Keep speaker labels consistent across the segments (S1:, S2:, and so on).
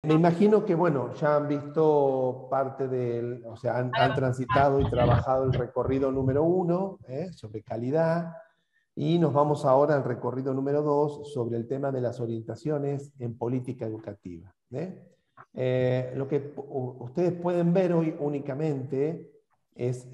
S1: Me imagino que, bueno, ya han visto parte del, o sea, han transitado y trabajado el recorrido número 1, sobre calidad, y nos vamos ahora al recorrido número 2 sobre el tema de las orientaciones en política educativa. Lo que ustedes pueden ver hoy únicamente es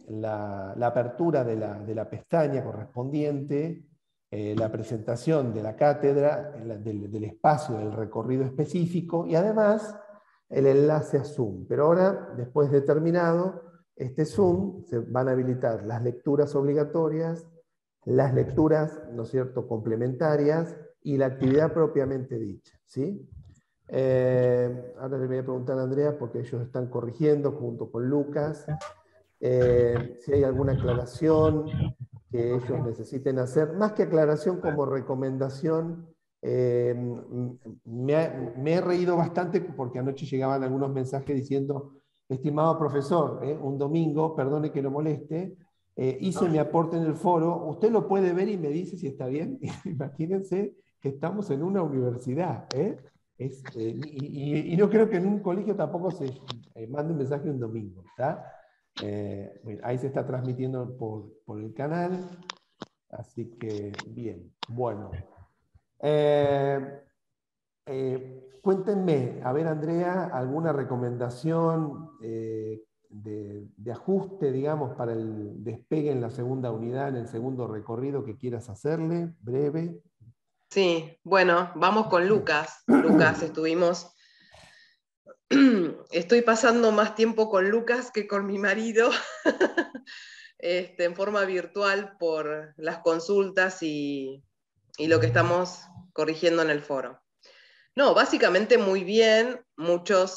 S1: la apertura de la pestaña correspondiente, la presentación de la cátedra, del espacio, del recorrido específico, y además el enlace a Zoom. Pero ahora, después de terminado este Zoom, se van a habilitar las lecturas obligatorias, las lecturas, ¿no es cierto?, complementarias, y la actividad propiamente dicha, ¿sí? Ahora le voy a preguntar a Andrea, porque ellos están corrigiendo junto con Lucas, si hay alguna aclaración que ellos necesiten hacer, más que aclaración como recomendación. Me he reído bastante porque anoche llegaban algunos mensajes diciendo: estimado profesor, un domingo, perdone que lo moleste, hice mi aporte en el foro, usted lo puede ver y me dice si está bien. Imagínense que estamos en una universidad, y no creo que en un colegio tampoco se mande un mensaje un domingo, ¿está? Bueno, ahí se está transmitiendo por el canal, así que bien. Bueno, cuéntenme, a ver, Andrea, alguna recomendación de ajuste, digamos, para el despegue en la segunda unidad, en el segundo recorrido que quieras hacerle, breve.
S2: Sí, bueno, vamos con Lucas. Lucas, estoy pasando más tiempo con Lucas que con mi marido, en forma virtual por las consultas y lo que estamos corrigiendo en el foro. No, básicamente muy bien, muchos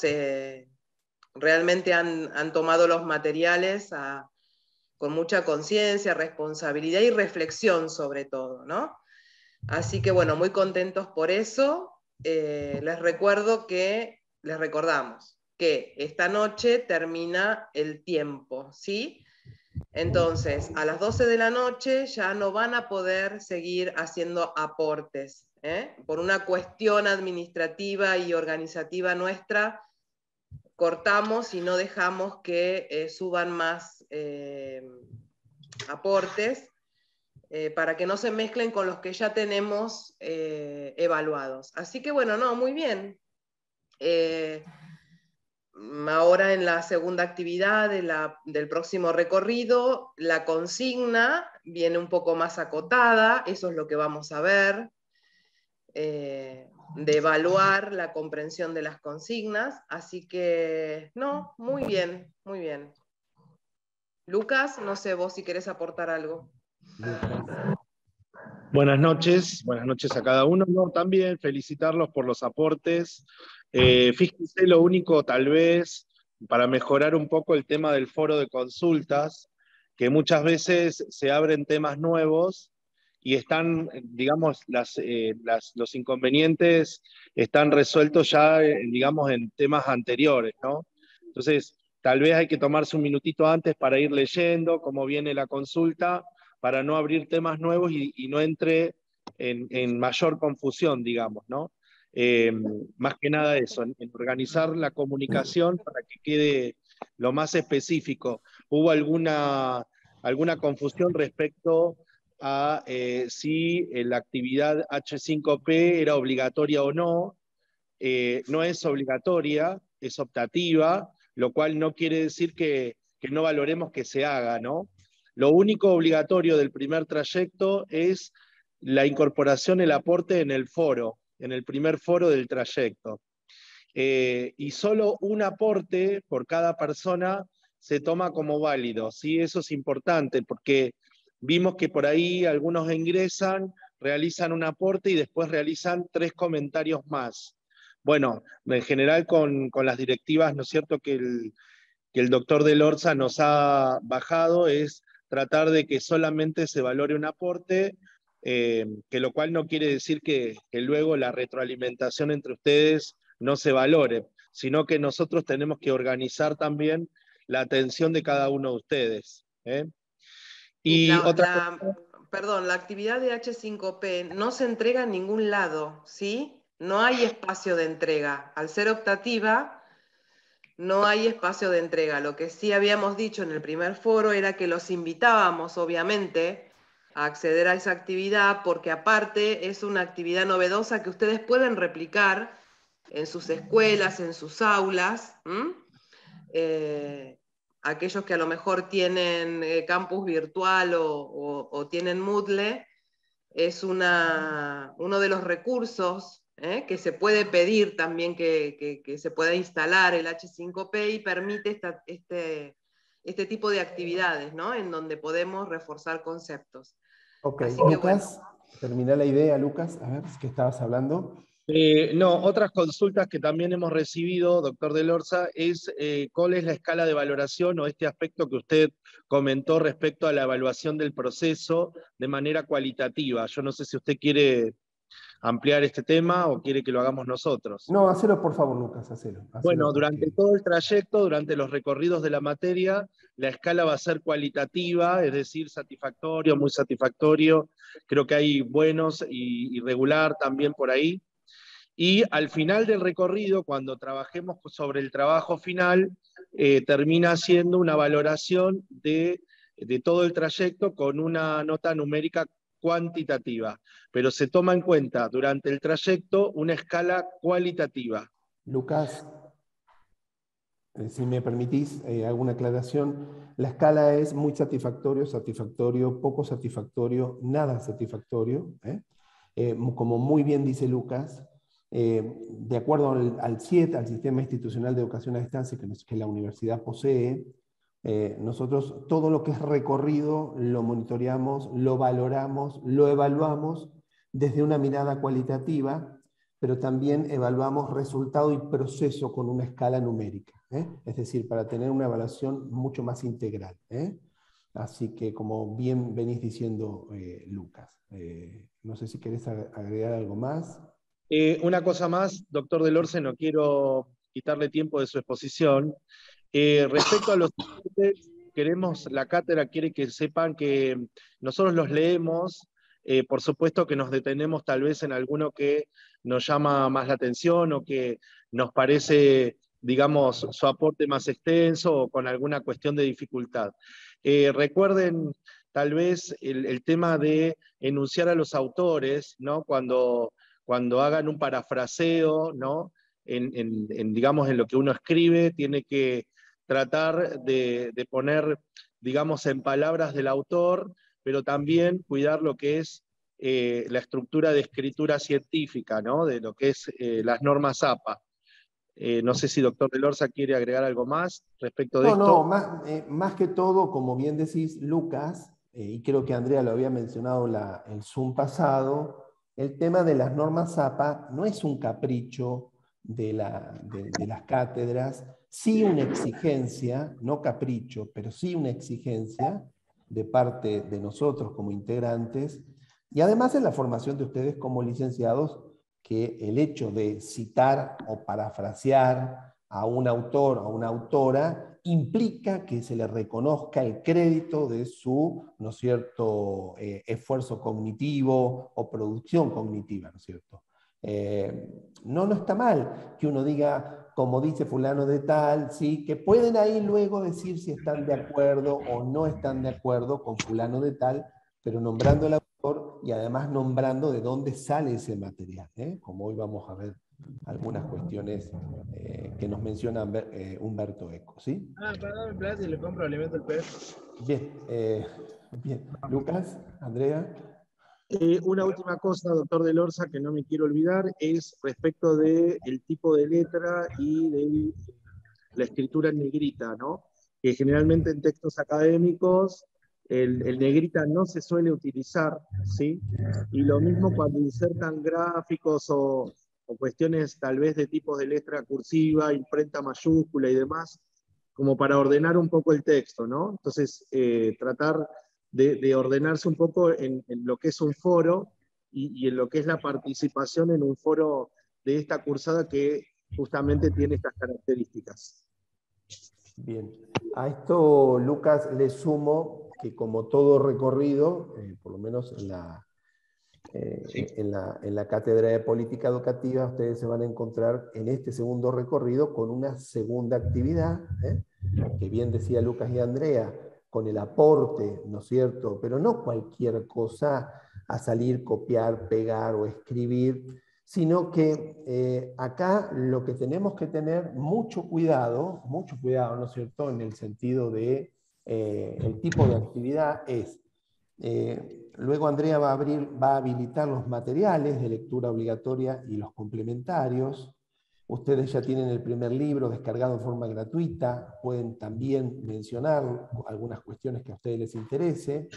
S2: realmente han tomado los materiales con mucha conciencia, responsabilidad y reflexión sobre todo, ¿no? Así que bueno, muy contentos por eso. Les recordamos que esta noche termina el tiempo, ¿sí? Entonces, a las 12 de la noche ya no van a poder seguir haciendo aportes, ¿eh? Por una cuestión administrativa y organizativa nuestra, cortamos y no dejamos que suban más aportes, para que no se mezclen con los que ya tenemos evaluados. Así que bueno, no, muy bien. Ahora en la segunda actividad del próximo recorrido, la consigna viene un poco más acotada, eso es lo que vamos a ver, de evaluar la comprensión de las consignas, así que no, muy bien, muy bien. Lucas, no sé vos si querés aportar algo.
S1: Lucas.
S3: Buenas noches a cada uno. No, también felicitarlos por los aportes. Fíjense, lo único tal vez para mejorar un poco el tema del foro de consultas, que muchas veces se abren temas nuevos y están, digamos, los inconvenientes están resueltos ya, digamos, en temas anteriores, ¿no? Entonces, tal vez hay que tomarse un minutito antes para ir leyendo cómo viene la consulta, para no abrir temas nuevos y no entre en mayor confusión, digamos, ¿no? Más que nada eso, en organizar la comunicación para que quede lo más específico. ¿Hubo alguna confusión respecto a si la actividad H5P era obligatoria o no? No es obligatoria, es optativa, lo cual no quiere decir que no valoremos que se haga, ¿no? Lo único obligatorio del primer trayecto es la incorporación, el aporte en el foro, en el primer foro del trayecto. Y solo un aporte por cada persona se toma como válido, ¿sí? Eso es importante porque vimos que por ahí algunos ingresan, realizan un aporte y después realizan 3 comentarios más. Bueno, en general con las directivas, ¿no es cierto?, que el doctor de Lorza nos ha bajado, es tratar de que solamente se valore un aporte, que lo cual no quiere decir que luego la retroalimentación entre ustedes no se valore, sino que nosotros tenemos que organizar también la atención de cada uno de ustedes. Y
S2: Perdón, la actividad de H5P no se entrega en ningún lado, ¿sí? no hay espacio de entrega. Al ser optativa, no hay espacio de entrega. Lo que sí habíamos dicho en el primer foro era que los invitábamos, obviamente, a acceder a esa actividad, porque aparte es una actividad novedosa que ustedes pueden replicar en sus escuelas, en sus aulas. Aquellos que a lo mejor tienen campus virtual o tienen Moodle, es uno de los recursos que se puede pedir también que se pueda instalar el H5P y permite este tipo de actividades, ¿no? En donde podemos reforzar conceptos.
S1: Ok,
S2: Así que
S1: Lucas,
S2: bueno.
S1: termina la idea, Lucas, a ver, ¿qué estabas hablando?
S3: No, otras consultas que también hemos recibido, doctor Del Orza, es cuál es la escala de valoración o este aspecto que usted comentó respecto a la evaluación del proceso de manera cualitativa. Yo no sé si usted quiere ampliar este tema o quiere que lo hagamos nosotros.
S1: No, hacelo por favor, Lucas, hacelo
S3: Bueno, durante
S1: porque...
S3: todo el trayecto, durante los recorridos de la materia, la escala va a ser cualitativa, es decir, satisfactorio, muy satisfactorio. Creo que hay buenos y regular también por ahí. Y al final del recorrido, cuando trabajemos sobre el trabajo final, termina siendo una valoración de todo el trayecto con una nota numérica cuantitativa, pero se toma en cuenta durante el trayecto una escala cualitativa.
S1: Lucas, si me permitís alguna aclaración, la escala es muy satisfactorio, satisfactorio, poco satisfactorio, nada satisfactorio. Como muy bien dice Lucas, de acuerdo al CIET, al Sistema Institucional de Educación a Distancia que la universidad posee, nosotros todo lo que es recorrido lo monitoreamos, lo valoramos, lo evaluamos desde una mirada cualitativa, pero también evaluamos resultado y proceso con una escala numérica, es decir, para tener una evaluación mucho más integral. Así que, como bien venís diciendo, Lucas, no sé si querés agregar algo más.
S3: Una cosa más, doctor Del Orce, no quiero quitarle tiempo de su exposición. Respecto a los estudiantes, la cátedra quiere que sepan que nosotros los leemos, por supuesto que nos detenemos tal vez en alguno que nos llama más la atención o que nos parece, digamos, su aporte más extenso o con alguna cuestión de dificultad. Recuerden tal vez el tema de enunciar a los autores, ¿no? Cuando hagan un parafraseo, ¿no? Digamos, en lo que uno escribe, tiene que tratar de poner, digamos, en palabras del autor, pero también cuidar lo que es la estructura de escritura científica, ¿no? De lo que es las normas APA. No sé si doctor Del Orza quiere agregar algo más respecto de
S1: No, no,
S3: esto.
S1: más que todo, como bien decís, Lucas, y creo que Andrea lo había mencionado el Zoom pasado, el tema de las normas APA no es un capricho de las cátedras, sí una exigencia, no capricho, pero sí una exigencia de parte de nosotros como integrantes, y además en la formación de ustedes como licenciados, que el hecho de citar o parafrasear a un autor o a una autora implica que se le reconozca el crédito de su, ¿no es cierto?, esfuerzo cognitivo o producción cognitiva, ¿no es cierto? No está mal que uno diga, como dice fulano de tal, ¿sí? Que pueden ahí luego decir si están de acuerdo o no están de acuerdo con fulano de tal, pero nombrando al autor y además nombrando de dónde sale ese material, como hoy vamos a ver algunas cuestiones que nos menciona Humberto Eco, ¿sí?
S3: Perdón, plata y le compro alimento al pez.
S1: Bien, bien. Lucas, Andrea.
S3: Una última cosa, doctor Del Orza, que no me quiero olvidar, es respecto del tipo de letra y de la escritura en negrita, ¿no? Que generalmente en textos académicos el negrita no se suele utilizar, ¿sí? Y lo mismo cuando insertan gráficos o cuestiones tal vez de tipos de letra cursiva, imprenta mayúscula y demás, como para ordenar un poco el texto, ¿no? Entonces, tratar de ordenarse un poco en lo que es un foro y en lo que es la participación en un foro de esta cursada que justamente tiene estas características.
S1: Bien. A esto, Lucas, le sumo que como todo recorrido, por lo menos
S3: Sí.
S1: En la Cátedra de Política Educativa ustedes se van a encontrar en este segundo recorrido con una segunda actividad, que bien decía Lucas y Andrea, con el aporte, ¿no es cierto? Pero no cualquier cosa a salir, copiar, pegar o escribir, sino que acá lo que tenemos que tener mucho cuidado, ¿no es cierto?, en el sentido de el tipo de actividad es, luego Andrea va a habilitar los materiales de lectura obligatoria y los complementarios. Ustedes ya tienen el primer libro descargado en forma gratuita, pueden también mencionar algunas cuestiones que a ustedes les interese.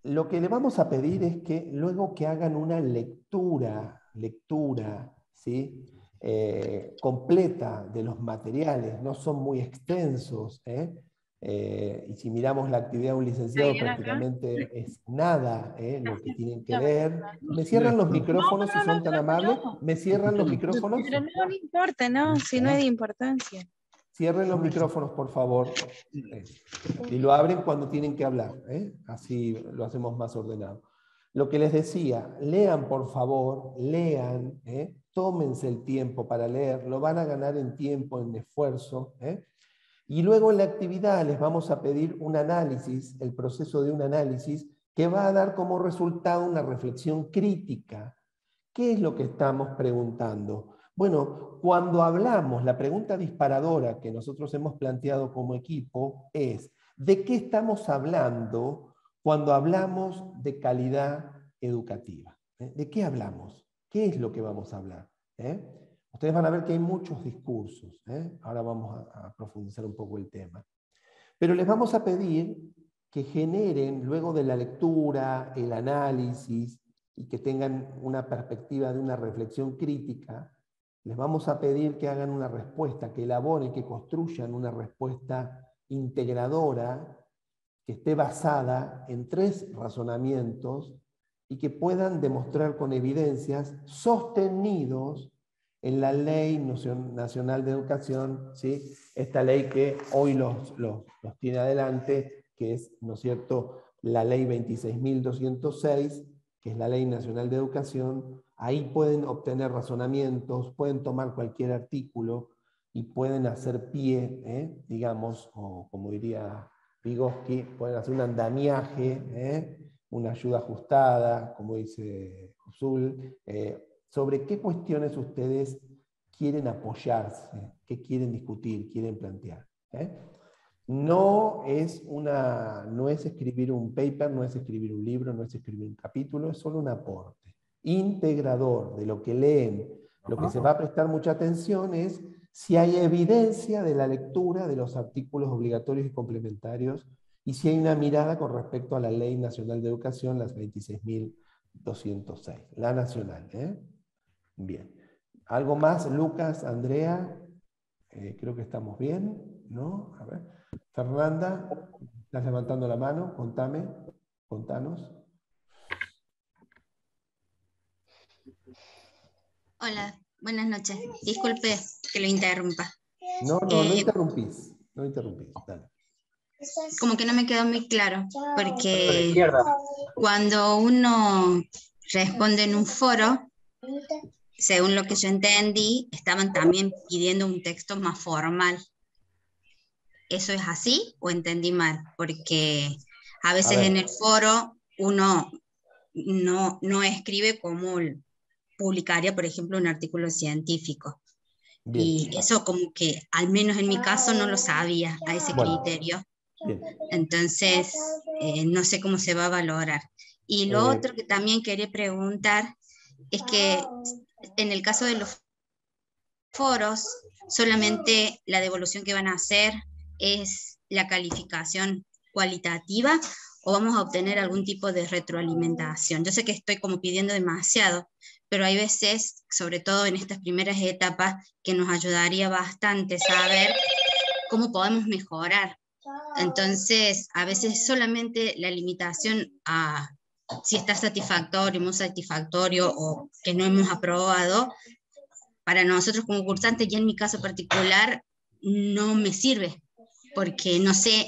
S1: Lo que le vamos a pedir es que luego que hagan una lectura, ¿sí?, completa de los materiales, no son muy extensos, y si miramos la actividad de un licenciado prácticamente es nada lo que tienen que leer. ¿Me cierran los micrófonos si son tan amables? ¿Me cierran los micrófonos?
S4: Pero no importa, ¿no? Si no es de importancia.
S1: Cierren los micrófonos, por favor. Y lo abren cuando tienen que hablar. Así lo hacemos más ordenado. Lo que les decía, lean, por favor, lean. Tómense el tiempo para leer. Lo van a ganar en tiempo, en esfuerzo. Y luego en la actividad les vamos a pedir un análisis, el proceso de un análisis, que va a dar como resultado una reflexión crítica. ¿Qué es lo que estamos preguntando? Bueno, cuando hablamos, la pregunta disparadora que nosotros hemos planteado como equipo es, ¿de qué estamos hablando cuando hablamos de calidad educativa? ¿De qué hablamos? ¿Qué es lo que vamos a hablar? Ustedes van a ver que hay muchos discursos. Ahora vamos a profundizar un poco el tema. Pero les vamos a pedir que generen, luego de la lectura, el análisis, y que tengan una perspectiva de una reflexión crítica, les vamos a pedir que hagan una respuesta, que elaboren, que construyan una respuesta integradora, que esté basada en 3 razonamientos y que puedan demostrar con evidencias sostenidos en la Ley Nacional de Educación, ¿sí?, esta ley que hoy los tiene adelante, que es, ¿no es cierto?, la Ley 26.206, que es la Ley Nacional de Educación. Ahí pueden obtener razonamientos, pueden tomar cualquier artículo y pueden hacer pie, digamos, o como diría Vygotsky, pueden hacer un andamiaje, una ayuda ajustada, como dice Husserl, sobre qué cuestiones ustedes quieren apoyarse, qué quieren discutir, quieren plantear. No es escribir un paper, no es escribir un libro, no es escribir un capítulo, es solo un aporte integrador de lo que leen. Lo que se va a prestar mucha atención es si hay evidencia de la lectura de los artículos obligatorios y complementarios y si hay una mirada con respecto a la Ley Nacional de Educación, las 26.206, la nacional. Bien. ¿Algo más, Lucas, Andrea? Creo que estamos bien, ¿no? A ver. Fernanda, estás levantando la mano, contanos.
S5: Hola, buenas noches. Disculpe que lo interrumpa.
S1: No interrumpís, dale.
S5: Como que no me quedó muy claro, porque cuando uno responde en un foro, según lo que yo entendí, estaban también pidiendo un texto más formal. ¿Eso es así o entendí mal? Porque a veces en el foro uno no escribe como publicaría, por ejemplo, un artículo científico. Bien. Y eso como que, al menos en mi caso, no lo sabía a ese criterio. Bien. Entonces, no sé cómo se va a valorar. Y lo otro que también quería preguntar es que en el caso de los foros, solamente la devolución que van a hacer es la calificación cualitativa o vamos a obtener algún tipo de retroalimentación. Yo sé que estoy como pidiendo demasiado, pero hay veces, sobre todo en estas primeras etapas, que nos ayudaría bastante saber cómo podemos mejorar. Entonces, a veces solamente la limitación a si está satisfactorio, no satisfactorio o que no hemos aprobado, para nosotros como cursantes, y en mi caso particular, no me sirve, porque no sé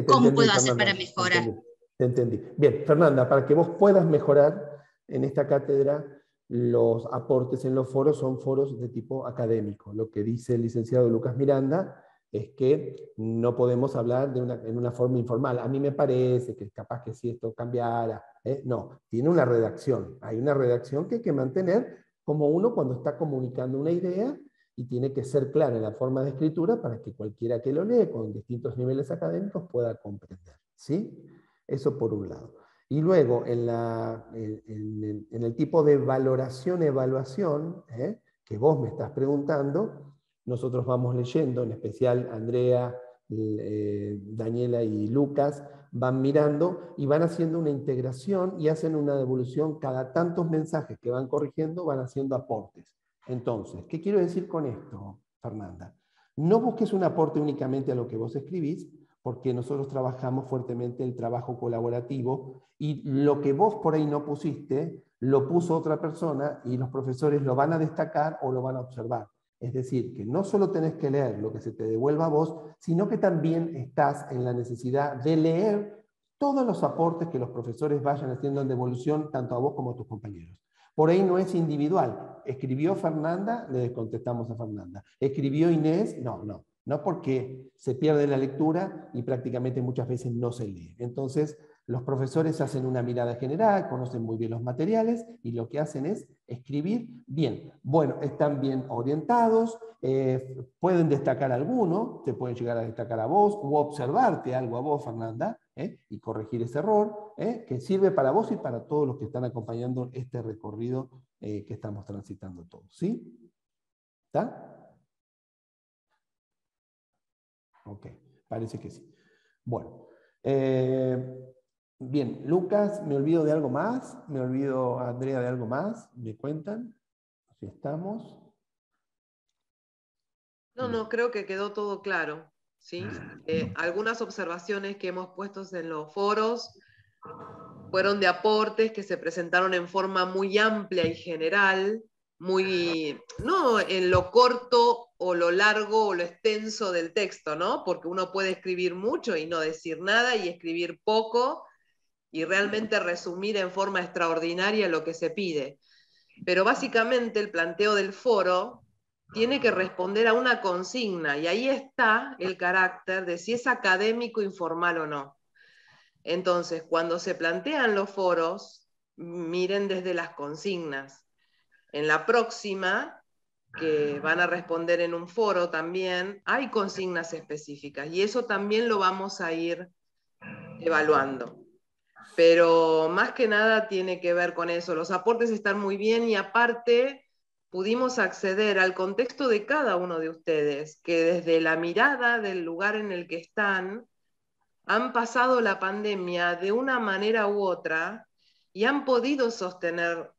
S5: cómo puedo hacer para mejorar.
S1: Te entendí. Bien, Fernanda, para que vos puedas mejorar en esta cátedra, los aportes en los foros son foros de tipo académico. Lo que dice el licenciado Lucas Miranda es que no podemos hablar en una forma informal. A mí me parece que es capaz que si esto cambiara. No, tiene una redacción. Hay una redacción que hay que mantener como uno cuando está comunicando una idea, y tiene que ser clara en la forma de escritura para que cualquiera que lo lee con distintos niveles académicos pueda comprender. ¿Sí? Eso por un lado. Y luego, en el tipo de valoración-evaluación, que vos me estás preguntando, nosotros vamos leyendo, en especial Andrea, Daniela y Lucas, van mirando y van haciendo una integración y hacen una devolución. Cada tantos mensajes que van corrigiendo van haciendo aportes. Entonces, ¿qué quiero decir con esto, Fernanda? No busques un aporte únicamente a lo que vos escribís, porque nosotros trabajamos fuertemente el trabajo colaborativo, y lo que vos por ahí no pusiste, lo puso otra persona y los profesores lo van a destacar o lo van a observar. Es decir, que no solo tenés que leer lo que se te devuelva a vos, sino que también estás en la necesidad de leer todos los aportes que los profesores vayan haciendo en devolución, tanto a vos como a tus compañeros. Por ahí no es individual. Escribió Fernanda, le contestamos a Fernanda. Escribió Inés, no, porque se pierde la lectura y prácticamente muchas veces no se lee. Entonces, los profesores hacen una mirada general, conocen muy bien los materiales y lo que hacen es escribir bien. Bueno, están bien orientados, pueden destacar alguno, te pueden llegar a destacar a vos o observarte algo a vos, Fernanda, y corregir ese error, que sirve para vos y para todos los que están acompañando este recorrido que estamos transitando todos. ¿Sí? ¿Está? Ok, parece que sí. Bueno, bien, Lucas, ¿me olvido de algo más? ¿Me olvido, Andrea, de algo más? ¿Me cuentan? Si estamos.
S2: No, creo que quedó todo claro, ¿sí? Algunas observaciones que hemos puesto en los foros fueron de aportes que se presentaron en forma muy amplia y general, no en lo corto o lo largo o lo extenso del texto, ¿no? Porque uno puede escribir mucho y no decir nada, y escribir poco y realmente resumir en forma extraordinaria lo que se pide. Pero básicamente el planteo del foro tiene que responder a una consigna, y ahí está el carácter de si es académico, informal o no. Entonces, cuando se plantean los foros, miren desde las consignas. En la próxima, que van a responder en un foro también, hay consignas específicas, y eso también lo vamos a ir evaluando. Pero más que nada tiene que ver con eso. Los aportes están muy bien, y aparte pudimos acceder al contexto de cada uno de ustedes, que desde la mirada del lugar en el que están, han pasado la pandemia de una manera u otra y han podido sostener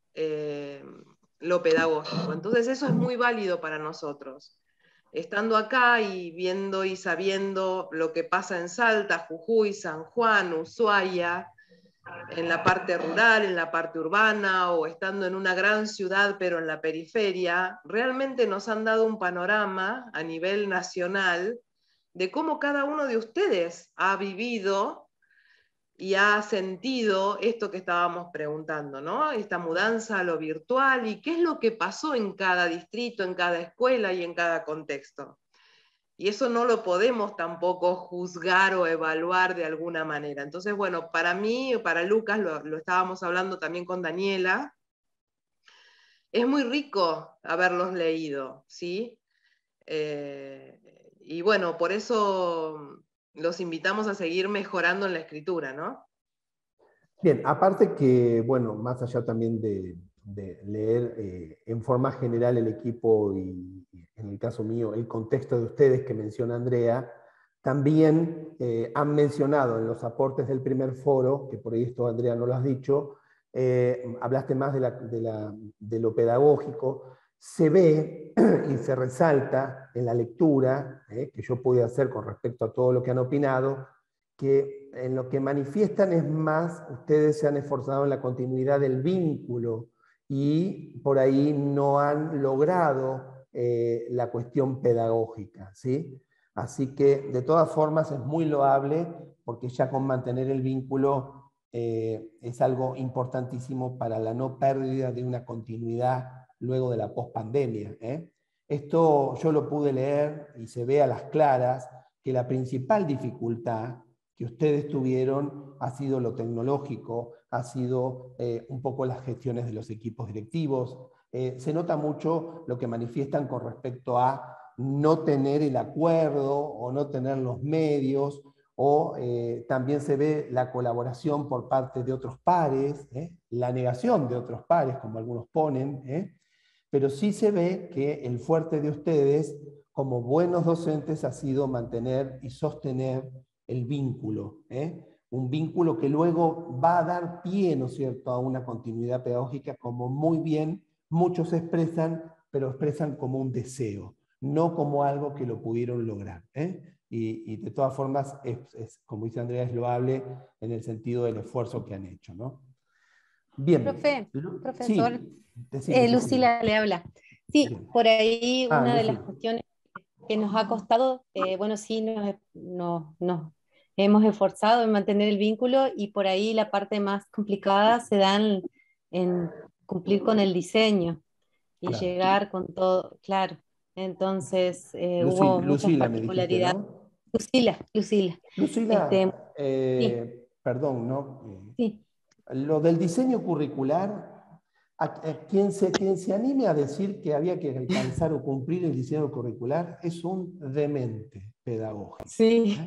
S2: lo pedagógico. Entonces eso es muy válido para nosotros. Estando acá y viendo y sabiendo lo que pasa en Salta, Jujuy, San Juan, Ushuaia, en la parte rural, en la parte urbana, o estando en una gran ciudad pero en la periferia, realmente nos han dado un panorama a nivel nacional de cómo cada uno de ustedes ha vivido y ha sentido esto que estábamos preguntando, ¿no? Esta mudanza a lo virtual, y qué es lo que pasó en cada distrito, en cada escuela y en cada contexto. Y eso no lo podemos tampoco juzgar o evaluar de alguna manera. Entonces, bueno, para mí, para Lucas, lo estábamos hablando también con Daniela, es muy rico haberlos leído, ¿sí? Y bueno, por eso los invitamos a seguir mejorando en la escritura, ¿no?
S1: Bien, aparte que, bueno, más allá también de leer en forma general el equipo y en el caso mío el contexto de ustedes que menciona Andrea, también han mencionado en los aportes del primer foro, que por ahí esto Andrea no lo has dicho, hablaste más de lo pedagógico. Se ve y se resalta en la lectura que yo pude hacer con respecto a todo lo que han opinado, que en lo que manifiestan es más, ustedes se han esforzado en la continuidad del vínculo y por ahí no han logrado la cuestión pedagógica, ¿sí? Así que de todas formas es muy loable, porque ya con mantener el vínculo es algo importantísimo para la no pérdida de una continuidad luego de la pospandemia. Esto yo lo pude leer y se ve a las claras que la principal dificultad que ustedes tuvieron ha sido lo tecnológico, ha sido un poco las gestiones de los equipos directivos. Se nota mucho lo que manifiestan con respecto a no tener el acuerdo o no tener los medios, o también se ve la colaboración por parte de otros pares, la negación de otros pares, como algunos ponen, pero sí se ve que el fuerte de ustedes, como buenos docentes, ha sido mantener y sostener el vínculo, un vínculo que luego va a dar pie, ¿no es cierto?, a una continuidad pedagógica, como muy bien muchos expresan, pero expresan como un deseo, no como algo que lo pudieron lograr. Y de todas formas, como dice Andrea, es loable en el sentido del esfuerzo que han hecho, ¿no? Bien.
S4: Profesor,
S1: sí,
S4: Lucila le habla. Sí,
S1: bien.
S4: por ahí una de
S1: Lucy.
S4: las cuestiones que nos ha costado, bueno, sí, nos hemos esforzado en mantener el vínculo, y por ahí la parte más complicada se da en cumplir con el diseño y
S1: Claro.
S4: llegar con todo, claro. Entonces hubo muchas
S1: Lucila, me dijiste,
S4: particularidades.
S1: ¿no?
S4: Lucila.
S1: Lucila,
S4: Sí,
S1: perdón, ¿no?
S4: sí.
S1: Lo del diseño curricular, quien se anime a decir que había que alcanzar o cumplir el diseño curricular es un demente pedagógico.
S4: Sí,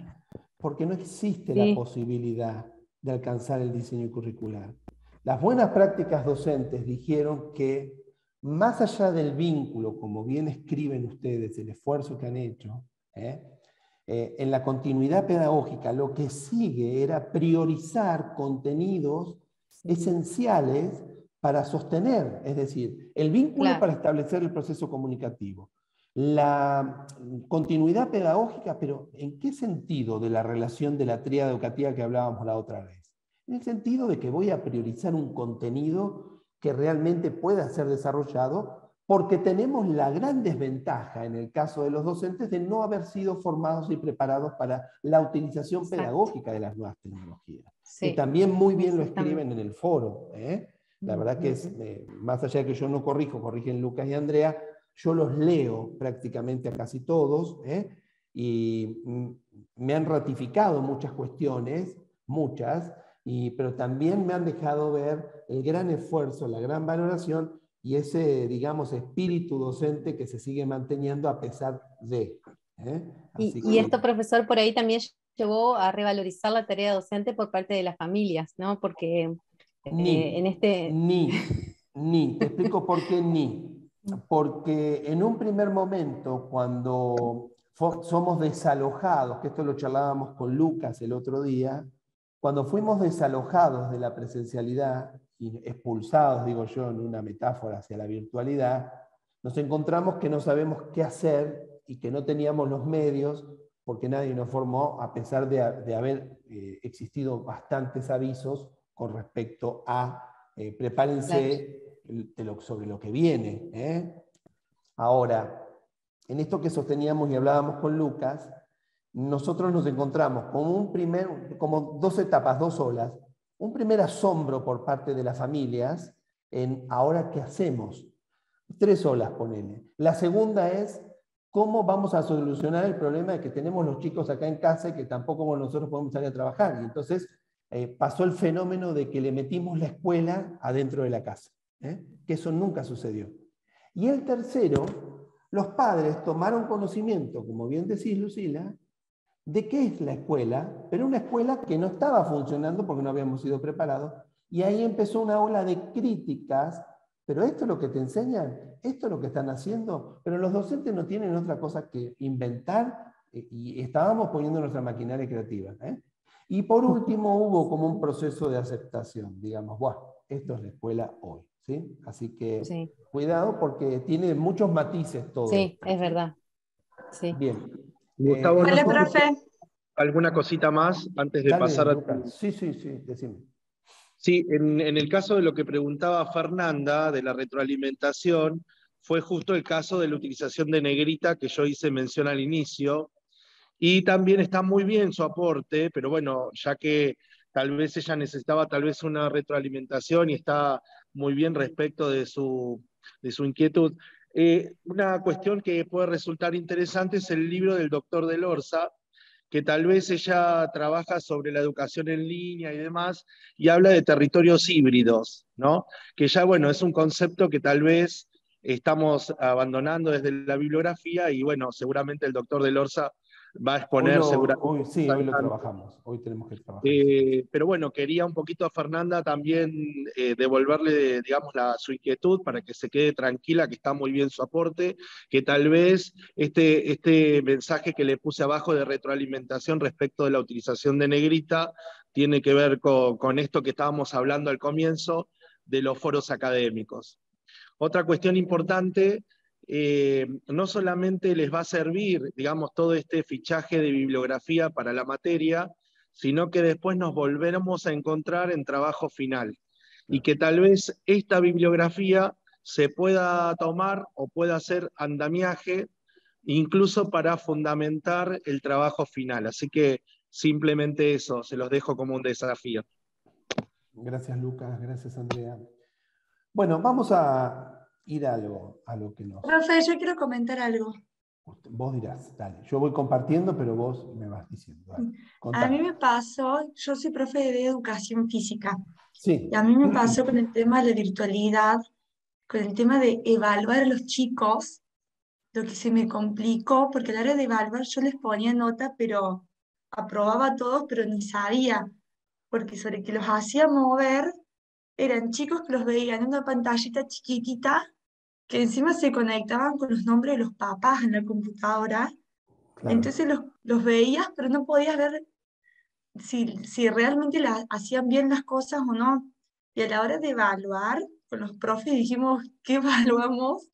S1: Porque no existe la
S4: sí.
S1: posibilidad de alcanzar el diseño curricular. Las buenas prácticas docentes dijeron que, más allá del vínculo, como bien escriben ustedes, el esfuerzo que han hecho, en la continuidad pedagógica, lo que sigue era priorizar contenidos esenciales para sostener, es decir, el vínculo,
S4: Claro.
S1: para establecer el proceso comunicativo. La continuidad pedagógica, pero ¿en qué sentido de la relación de la tríada educativa que hablábamos la otra vez? En el sentido de que voy a priorizar un contenido que realmente pueda ser desarrollado, porque tenemos la gran desventaja en el caso de los docentes de no haber sido formados y preparados para la utilización pedagógica de las nuevas tecnologías.
S4: Sí,
S1: que también muy bien lo
S4: exactamente.
S1: escriben en el foro. La verdad que es, más allá de que yo no corrijo, corrigen Lucas y Andrea, yo los leo prácticamente a casi todos, y me han ratificado muchas cuestiones, muchas, pero también me han dejado ver el gran esfuerzo, la gran valoración y ese, digamos, espíritu docente que se sigue manteniendo a pesar de.
S4: Y esto, profesor, por ahí también llevó a revalorizar la tarea docente por parte de las familias, ¿no? Porque en este...
S1: Te explico por qué ni. Porque en un primer momento, cuando somos desalojados, que esto lo charlábamos con Lucas el otro día, cuando fuimos desalojados de la presencialidad y expulsados, digo yo, en una metáfora hacia la virtualidad, nos encontramos que no sabemos qué hacer y que no teníamos los medios, porque nadie nos formó, a pesar de haber existido bastantes avisos con respecto a prepárense sobre lo que viene. Ahora, en esto que sosteníamos y hablábamos con Lucas, nosotros nos encontramos como dos etapas, dos olas. Un primer asombro por parte de las familias en ahora qué hacemos. 3 olas, ponele. La segunda es cómo vamos a solucionar el problema de que tenemos los chicos acá en casa y que tampoco nosotros podemos salir a trabajar. Y entonces pasó el fenómeno de que le metimos la escuela adentro de la casa, que eso nunca sucedió. Y el tercero, los padres tomaron conocimiento, como bien decís, Lucila, de qué es la escuela, pero una escuela que no estaba funcionando porque no habíamos sido preparados, y ahí empezó una ola de críticas. Pero esto es lo que te enseñan, esto es lo que están haciendo, pero los docentes no tienen otra cosa que inventar, y estábamos poniendo nuestra maquinaria creativa. Y por último hubo como un proceso de aceptación, digamos, bueno, esto es la escuela hoy, ¿sí? Así que sí, cuidado porque tiene muchos matices todo.
S4: Sí, es verdad. Sí.
S1: Bien.
S3: Gustavo,
S2: Hola, profe.
S3: ¿Alguna cosita más antes de pasar a...
S1: Sí, decime.
S3: Sí, en el caso de lo que preguntaba Fernanda, de la retroalimentación, fue justo el caso de la utilización de negrita que yo hice mención al inicio, y también está muy bien su aporte, pero bueno, ya que tal vez ella necesitaba tal vez una retroalimentación y está muy bien respecto de su inquietud. Una cuestión que puede resultar interesante es el libro del doctor Del Orza, que tal vez ella trabaja sobre la educación en línea y demás, y habla de territorios híbridos, ¿no? Que ya, bueno, es un concepto que tal vez estamos abandonando desde la bibliografía, y bueno, seguramente el doctor Del Orza va a exponer seguramente.
S1: Hoy lo trabajamos, hoy tenemos que trabajar eso.
S3: Pero bueno, quería un poquito a Fernanda también devolverle, digamos, su inquietud para que se quede tranquila, que está muy bien su aporte, que tal vez este mensaje que le puse abajo de retroalimentación respecto de la utilización de negrita tiene que ver con esto que estábamos hablando al comienzo de los foros académicos. Otra cuestión importante, no solamente les va a servir, digamos, todo este fichaje de bibliografía para la materia, sino que después nos volveremos a encontrar en trabajo final. Y que tal vez esta bibliografía se pueda tomar o pueda hacer andamiaje, incluso para fundamentar el trabajo final. Así que simplemente eso, se los dejo como un desafío.
S1: Gracias, Lucas. Gracias, Andrea. Bueno, vamos a ir a lo que nos...
S6: Profe, yo quiero comentar algo.
S1: Vos dirás, dale. Yo voy compartiendo, pero vos me vas diciendo. Dale,
S6: a mí me pasó, yo soy profe de educación física.
S1: Sí.
S6: Y a mí me pasó con el tema de la virtualidad, con el tema de evaluar a los chicos, lo que se me complicó, porque a la hora de evaluar yo les ponía nota, pero aprobaba a todos, pero ni sabía, porque sobre que los hacía mover, eran chicos que los veían en una pantallita chiquitita, que encima se conectaban con los nombres de los papás en la computadora. Claro. Entonces los veías, pero no podías ver si realmente hacían bien las cosas o no. Y a la hora de evaluar, con los profes dijimos, ¿qué evaluamos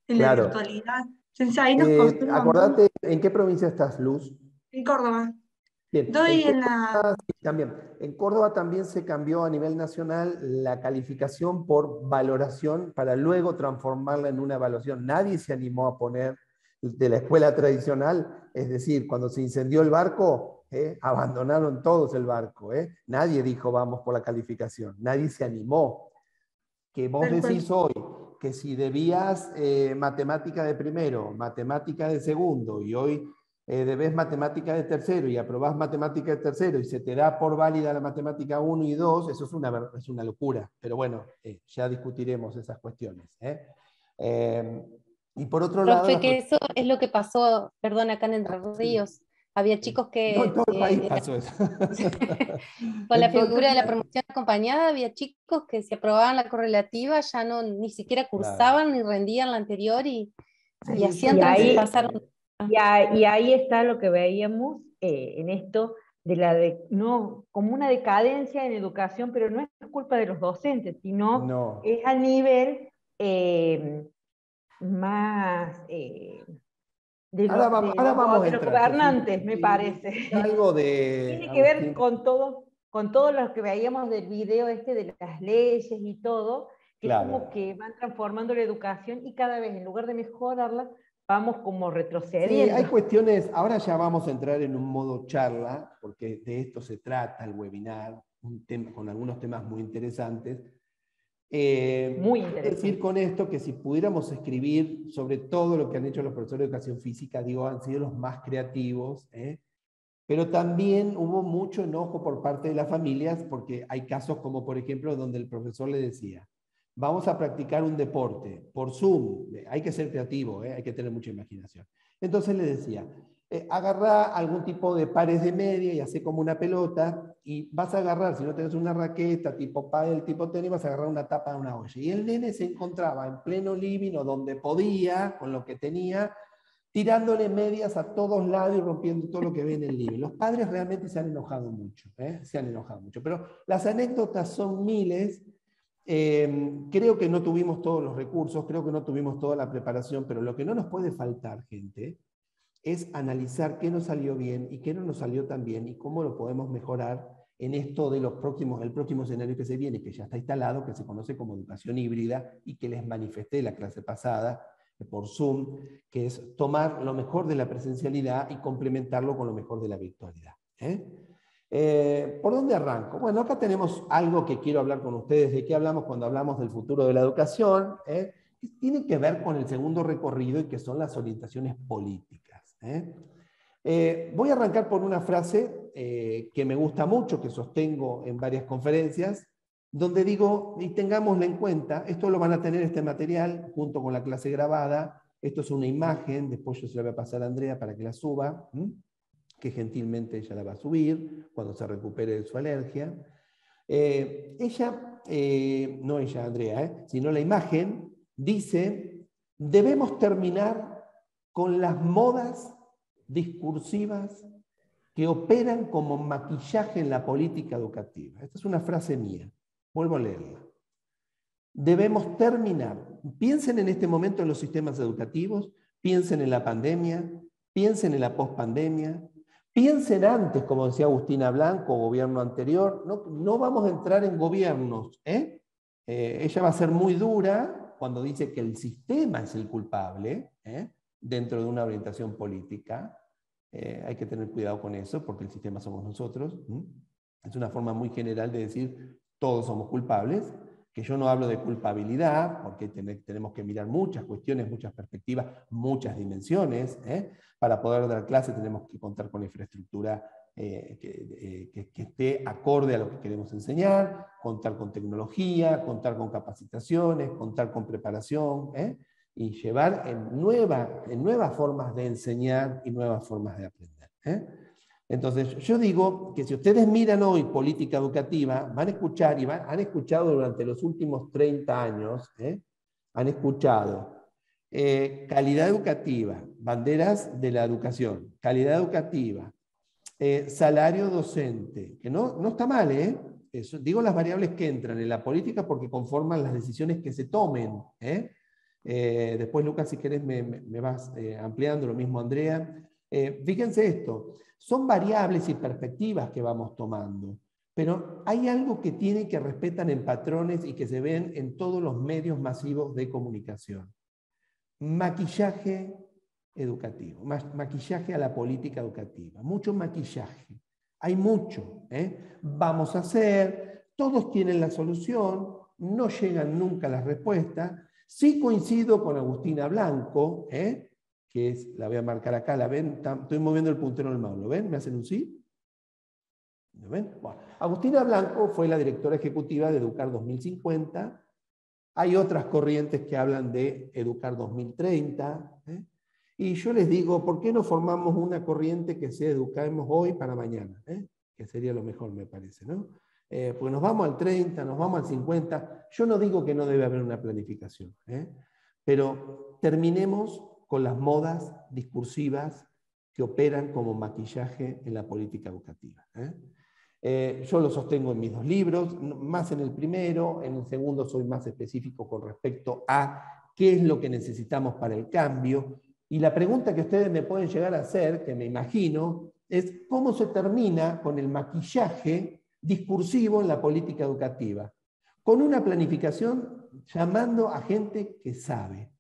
S6: en la virtualidad? Entonces ahí nos costó un montón.
S1: Acordate, ¿en qué provincia estás, Luz?
S6: En Córdoba.
S1: Bien. En Córdoba también se cambió a nivel nacional la calificación por valoración para luego transformarla en una evaluación. Nadie se animó a poner de la escuela tradicional, es decir, cuando se incendió el barco, abandonaron todos el barco. Nadie dijo vamos por la calificación, nadie se animó. Que vos decís hoy que si debías matemática de primero, matemática de segundo, y hoy debes matemática de tercero y aprobás matemática de tercero y se te da por válida la matemática 1 y 2, eso es una locura. Pero bueno, ya discutiremos esas cuestiones. Y por otro lado...
S4: Profe, que eso es lo que pasó, perdón, acá en Entre Ríos. Había chicos que...
S1: No, en todo el país pasó eso.
S4: Con la figura de la promoción acompañada, había chicos que si aprobaban la correlativa ya no ni siquiera cursaban ni rendían la anterior y hacían pasaron.
S7: Y ahí está lo que veíamos en esto no, como una decadencia en educación, pero no es culpa de los docentes, sino es a nivel más de los gobernantes, me parece.
S1: Algo de...
S7: Tiene que ver con todo lo que veíamos del video de las leyes y todo, que es como que van transformando la educación y cada vez en lugar de mejorarla, vamos como retrocediendo.
S1: Sí, hay cuestiones, ahora ya vamos a entrar en un modo charla, porque de esto se trata el webinar, un tema, con algunos temas muy interesantes.
S7: Muy interesante.
S1: Quiero decir con esto que si pudiéramos escribir sobre todo lo que han hecho los profesores de educación física, digo, han sido los más creativos, pero también hubo mucho enojo por parte de las familias, porque hay casos como, por ejemplo, donde el profesor le decía, vamos a practicar un deporte por Zoom, hay que ser creativo, hay que tener mucha imaginación. Entonces le decía, agarrá algún tipo de pares de media y hace como una pelota, y vas a agarrar, si no tenés una raqueta tipo pádel, tipo tenis, vas a agarrar una tapa de una olla. Y el nene se encontraba en pleno living o donde podía, con lo que tenía, tirándole medias a todos lados y rompiendo todo lo que ve en el living. Los padres realmente se han enojado mucho, pero las anécdotas son miles. Creo que no tuvimos todos los recursos, creo que no tuvimos toda la preparación, pero lo que no nos puede faltar, gente, es analizar qué nos salió bien y qué no nos salió tan bien y cómo lo podemos mejorar en esto de el próximo escenario que se viene, que ya está instalado, que se conoce como educación híbrida y que les manifesté la clase pasada por Zoom, que es tomar lo mejor de la presencialidad y complementarlo con lo mejor de la virtualidad. ¿Por dónde arranco? Bueno, acá tenemos algo que quiero hablar con ustedes. ¿De qué hablamos cuando hablamos del futuro de la educación? Que tiene que ver con el segundo recorrido y que son las orientaciones políticas. Voy a arrancar por una frase que me gusta mucho, que sostengo en varias conferencias, donde digo, y tengámosla en cuenta, esto lo van a tener este material junto con la clase grabada, esto es una imagen, después yo se la voy a pasar a Andrea para que la suba, que gentilmente ella la va a subir cuando se recupere de su alergia. No ella, Andrea, sino la imagen, dice, debemos terminar con las modas discursivas que operan como maquillaje en la política educativa. Esta es una frase mía, vuelvo a leerla. Debemos terminar. Piensen en este momento en los sistemas educativos, piensen en la pandemia, piensen en la pospandemia, piensen antes, como decía Agustina Blanco, gobierno anterior. No vamos a entrar en gobiernos. Ella va a ser muy dura cuando dice que el sistema es el culpable, dentro de una orientación política. Hay que tener cuidado con eso, porque el sistema somos nosotros. Es una forma muy general de decir todos somos culpables, que yo no hablo de culpabilidad, porque tenemos que mirar muchas cuestiones, muchas perspectivas, muchas dimensiones. Para poder dar clase tenemos que contar con infraestructura que esté acorde a lo que queremos enseñar, contar con tecnología, contar con capacitaciones, contar con preparación, y llevar en nuevas formas de enseñar y nuevas formas de aprender. Entonces, yo digo que si ustedes miran hoy política educativa, van a escuchar, y han escuchado durante los últimos 30 años, han escuchado calidad educativa, banderas de la educación, calidad educativa, salario docente, que no está mal, Eso, digo las variables que entran en la política porque conforman las decisiones que se tomen, después, Lucas, si querés me vas ampliando, lo mismo Andrea. Fíjense esto, son variables y perspectivas que vamos tomando, pero hay algo que tienen que respetan en patrones y que se ven en todos los medios masivos de comunicación. Maquillaje educativo, maquillaje a la política educativa, mucho maquillaje, hay mucho. Vamos a hacer, todos tienen la solución, no llegan nunca las respuestas. Sí coincido con Agustina Blanco, que es, la voy a marcar acá, ¿la ven? Estoy moviendo el puntero del mouse, ¿lo ven? ¿Me hacen un sí? ¿Lo ven? Bueno, Agustina Blanco fue la directora ejecutiva de Educar 2050. Hay otras corrientes que hablan de Educar 2030. Y yo les digo, ¿por qué no formamos una corriente que sea Educamos hoy para mañana? Que sería lo mejor, me parece, ¿no? Pues nos vamos al 30, nos vamos al 50. Yo no digo que no debe haber una planificación, pero terminemos con las modas discursivas que operan como maquillaje en la política educativa. Yo lo sostengo en mis dos libros, más en el primero, en el segundo soy más específico con respecto a qué es lo que necesitamos para el cambio. Y la pregunta que ustedes me pueden llegar a hacer, que me imagino, es cómo se termina con el maquillaje discursivo en la política educativa, con una planificación llamando a gente que sabe.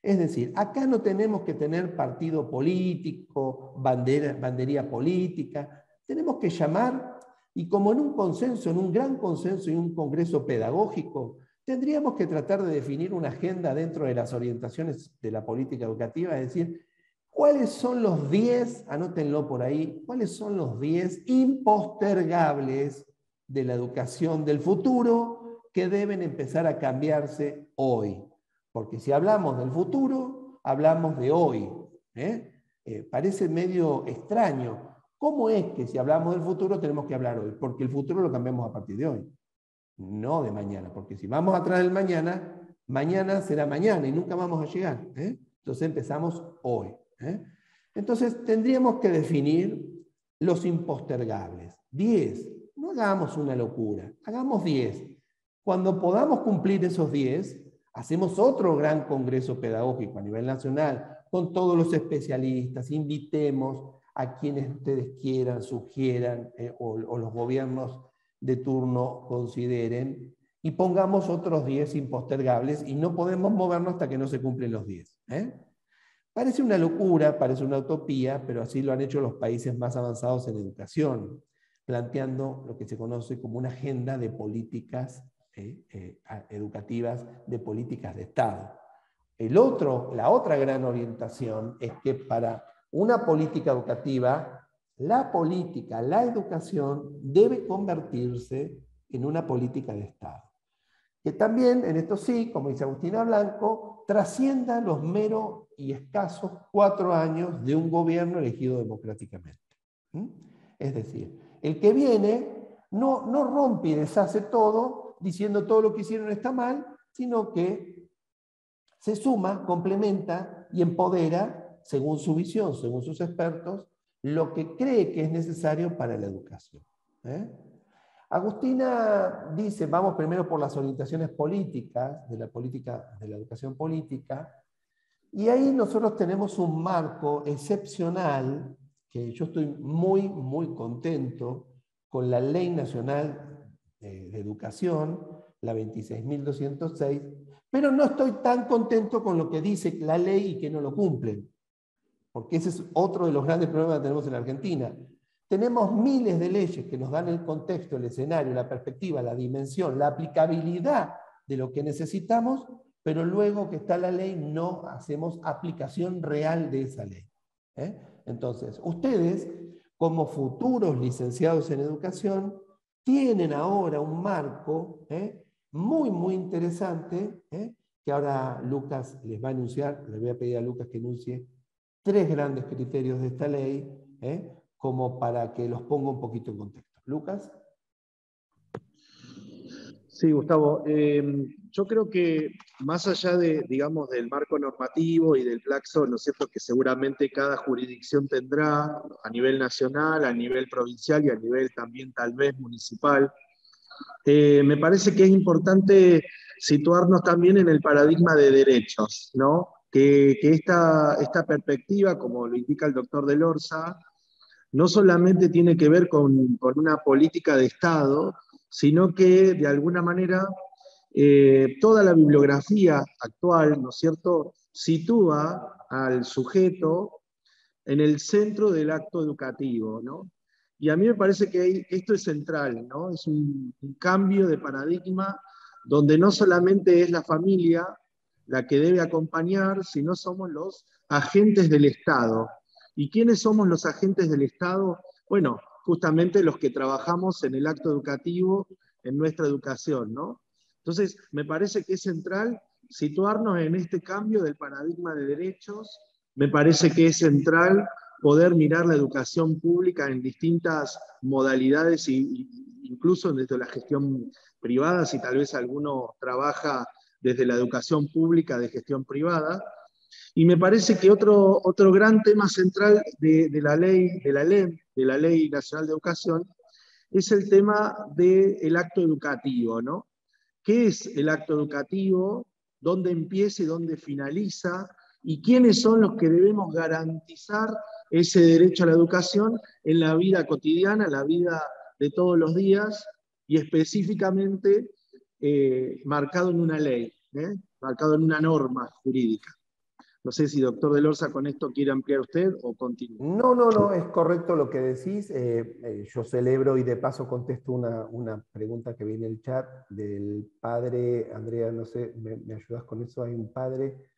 S1: Es decir, acá no tenemos que tener partido político, bandería política, tenemos que llamar, y como en un consenso, en un gran consenso y un congreso pedagógico, tendríamos que tratar de definir una agenda dentro de las orientaciones de la política educativa, es decir, ¿cuáles son los 10, anótenlo por ahí, cuáles son los 10 impostergables de la educación del futuro que deben empezar a cambiarse hoy? Porque si hablamos del futuro, hablamos de hoy. Parece medio extraño. ¿Cómo es que si hablamos del futuro tenemos que hablar hoy? Porque el futuro lo cambiamos a partir de hoy, no de mañana. Porque si vamos atrás del mañana, mañana será mañana y nunca vamos a llegar. Entonces empezamos hoy. Entonces tendríamos que definir los impostergables. 10. No hagamos una locura, hagamos 10. Cuando podamos cumplir esos 10, hacemos otro gran congreso pedagógico a nivel nacional con todos los especialistas, invitemos a quienes ustedes quieran, sugieran o los gobiernos de turno consideren y pongamos otros 10 impostergables y no podemos movernos hasta que no se cumplen los 10. Parece una locura, parece una utopía, pero así lo han hecho los países más avanzados en educación. planteando lo que se conoce como una agenda de políticas educativas, de políticas de Estado. La otra gran orientación es que para una política educativa, la educación debe convertirse en una política de Estado. Que también, en esto sí, como dice Agustina Blanco, trascienda los meros y escasos 4 años de un gobierno elegido democráticamente. Es decir, el que viene no rompe y deshace todo, diciendo todo lo que hicieron está mal, sino que se suma, complementa y empodera, según su visión, según sus expertos, lo que cree que es necesario para la educación. Agustina dice, vamos primero por las orientaciones políticas, de la educación política, y ahí nosotros tenemos un marco excepcional, que yo estoy muy, muy contento con la Ley Nacional de Educación, la 26.206, pero no estoy tan contento con lo que dice la ley y que no lo cumplen, porque ese es otro de los grandes problemas que tenemos en Argentina. Tenemos miles de leyes que nos dan el contexto, el escenario, la perspectiva, la dimensión, la aplicabilidad de lo que necesitamos, pero luego que está la ley no hacemos aplicación real de esa ley. Entonces, ustedes, como futuros licenciados en educación, tienen ahora un marco muy, muy interesante, que ahora Lucas les va a enunciar. Le voy a pedir a Lucas que enuncie 3 grandes criterios de esta ley, como para que los ponga un poquito en contexto. Lucas.
S3: Sí, Gustavo. Yo creo que más allá de, digamos, del marco normativo y del plazo, ¿no es cierto?, que seguramente cada jurisdicción tendrá a nivel nacional, a nivel provincial y a nivel también tal vez municipal, me parece que es importante situarnos también en el paradigma de derechos, ¿no? Que esta perspectiva, como lo indica el doctor Delorza, no solamente tiene que ver con una política de Estado, sino que de alguna manera toda la bibliografía actual, ¿no es cierto?, sitúa al sujeto en el centro del acto educativo, ¿no? Y a mí me parece que esto es central, ¿no? Es un cambio de paradigma donde no solamente es la familia la que debe acompañar, sino somos los agentes del Estado. ¿Y quiénes somos los agentes del Estado? Bueno, justamente los que trabajamos en el acto educativo, en nuestra educación, ¿no? Entonces, me parece que es central situarnos en este cambio del paradigma de derechos. Me parece que es central poder mirar la educación pública en distintas modalidades, incluso desde la gestión privada, si tal vez alguno trabaja desde la educación pública de gestión privada. Y me parece que otro gran tema central de la Ley Nacional de Educación, es el tema del acto educativo, ¿no? ¿Qué es el acto educativo? ¿Dónde empieza y dónde finaliza? ¿Y quiénes son los que debemos garantizar ese derecho a la educación en la vida cotidiana, en la vida de todos los días, y específicamente marcado en una ley, marcado en una norma jurídica? No sé si doctor Delorza con esto quiere ampliar usted o continúa.
S1: No, es correcto lo que decís. Yo celebro y de paso contesto una pregunta que viene en el chat del padre, Andrea, no sé, ¿me ayudas con eso? Hay un padre,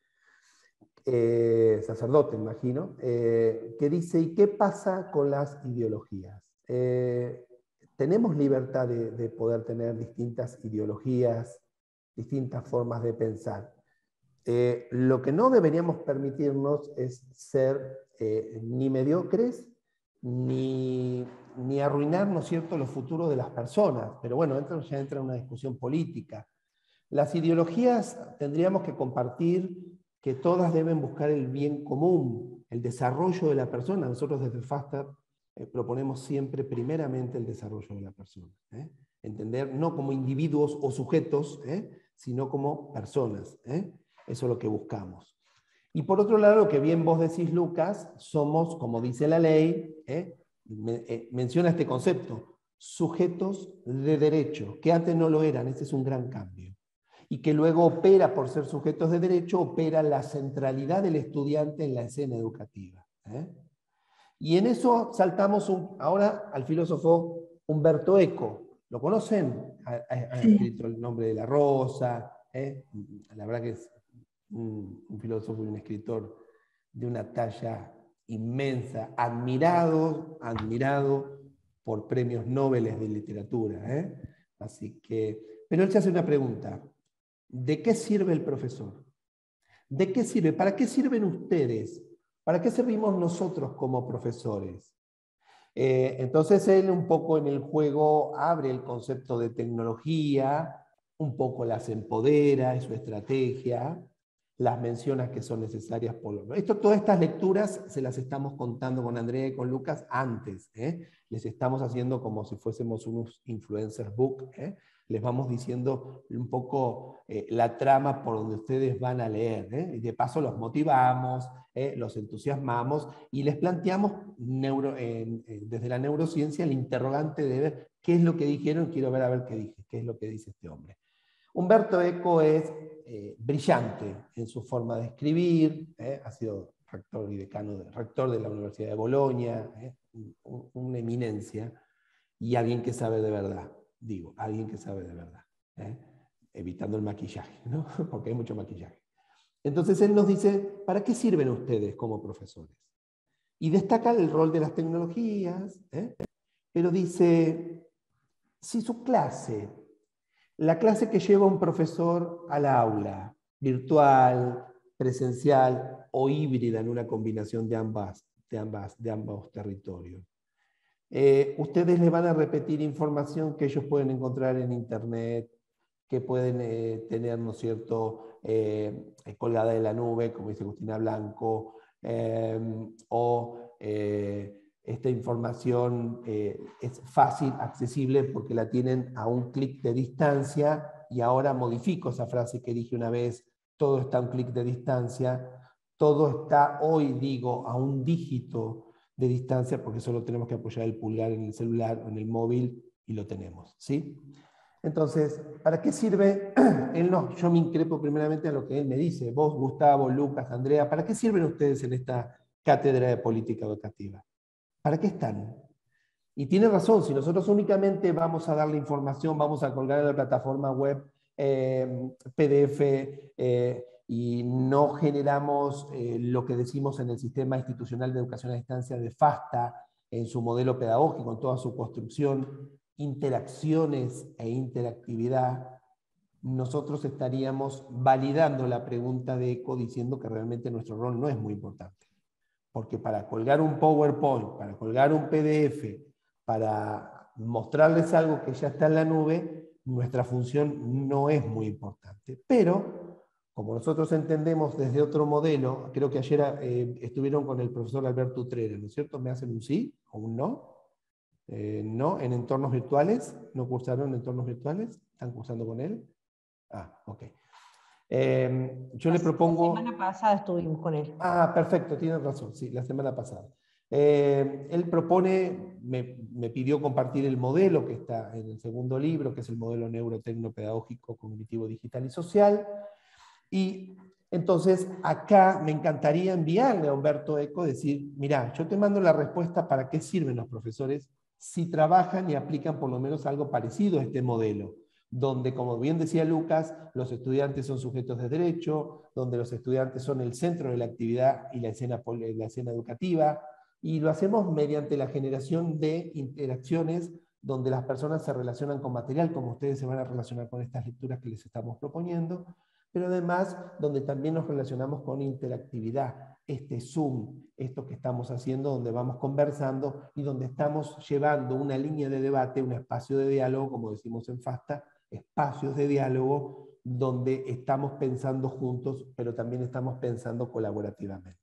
S1: sacerdote, imagino, que dice, ¿y qué pasa con las ideologías? Tenemos libertad de poder tener distintas ideologías, distintas formas de pensar. Lo que no deberíamos permitirnos es ser ni mediocres, ni arruinar, ¿no es cierto?, los futuros de las personas. Pero bueno, ya entra una discusión política. Las ideologías tendríamos que compartir que todas deben buscar el bien común, el desarrollo de la persona. Nosotros desde FASTER proponemos siempre primeramente el desarrollo de la persona. Entender no como individuos o sujetos, sino como personas. Eso es lo que buscamos. Y por otro lado, lo que bien vos decís, Lucas, somos, como dice la ley, menciona este concepto, sujetos de derecho, que antes no lo eran. Ese es un gran cambio. Y que luego opera, por ser sujetos de derecho, opera la centralidad del estudiante en la escena educativa. Y en eso saltamos ahora al filósofo Humberto Eco, ¿lo conocen? Ha escrito El nombre de la rosa, la verdad que es un filósofo y un escritor de una talla inmensa, admirado por premios Nobel de literatura. Así que, pero él se hace una pregunta: ¿de qué sirve el profesor? ¿De qué sirve? ¿Para qué sirven ustedes? ¿Para qué servimos nosotros como profesores? Entonces él un poco en el juego abre el concepto de tecnología, un poco las empodera en su estrategia, las menciona que son necesarias por todas estas lecturas se las estamos contando con Andrea y con Lucas antes. Les estamos haciendo como si fuésemos unos influencers book. Les vamos diciendo un poco la trama por donde ustedes van a leer. Y de paso los motivamos, los entusiasmamos y les planteamos desde la neurociencia el interrogante de ver qué es lo que dijeron, quiero ver a ver qué es lo que dice este hombre. Humberto Eco es brillante en su forma de escribir, ha sido rector y rector de la Universidad de Bolonia, una eminencia, y alguien que sabe de verdad, alguien que sabe de verdad, evitando el maquillaje, ¿no? Porque hay mucho maquillaje. Entonces él nos dice, ¿para qué sirven ustedes como profesores? Y destaca el rol de las tecnologías, pero dice, si su clase, la clase que lleva un profesor al aula, virtual, presencial o híbrida en una combinación de ambos territorios, ustedes le van a repetir información que ellos pueden encontrar en internet, que pueden tener, ¿no es cierto?, colgada de la nube, como dice Agustina Blanco, esta información es fácil, accesible, porque la tienen a un clic de distancia, y ahora modifico esa frase que dije una vez: todo está a un clic de distancia, todo está hoy, digo, a un dígito de distancia, porque solo tenemos que apoyar el pulgar en el celular o en el móvil y lo tenemos, ¿sí? Entonces, ¿para qué sirve? Yo me increpo primeramente a lo que él me dice. Vos, Gustavo, Lucas, Andrea, ¿para qué sirven ustedes en esta cátedra de política educativa? ¿Para qué están? Y tiene razón, si nosotros únicamente vamos a darle información, vamos a colgar en la plataforma web PDF y no generamos lo que decimos en el Sistema Institucional de Educación a Distancia de FASTA, en su modelo pedagógico, en toda su construcción, interacciones e interactividad, nosotros estaríamos validando la pregunta de Eco, diciendo que realmente nuestro rol no es muy importante. Porque para colgar un PowerPoint, para colgar un PDF, para mostrarles algo que ya está en la nube, nuestra función no es muy importante. Pero, como nosotros entendemos desde otro modelo, creo que ayer estuvieron con el profesor Alberto Utrera, ¿no es cierto? ¿Me hacen un sí o un no? ¿No? ¿En entornos virtuales? ¿No cursaron en entornos virtuales? ¿Están cursando con él? Ah, ok. Yo le propongo...
S7: La semana pasada estuvimos con él.
S1: Ah, perfecto, tienes razón, sí, la semana pasada. Él propone, me pidió compartir el modelo que está en el segundo libro, que es el modelo neurotecnopedagógico, cognitivo, digital y social. Y entonces acá me encantaría enviarle a Humberto Eco, decir, mira, yo te mando la respuesta para qué sirven los profesores si trabajan y aplican por lo menos algo parecido a este modelo, donde, como bien decía Lucas, los estudiantes son sujetos de derecho, donde los estudiantes son el centro de la actividad y la escena educativa, y lo hacemos mediante la generación de interacciones donde las personas se relacionan con material, como ustedes se van a relacionar con estas lecturas que les estamos proponiendo, pero además donde también nos relacionamos con interactividad, este Zoom, esto que estamos haciendo, donde vamos conversando y donde estamos llevando una línea de debate, un espacio de diálogo, como decimos en FASTA, espacios de diálogo donde estamos pensando juntos, pero también estamos pensando colaborativamente.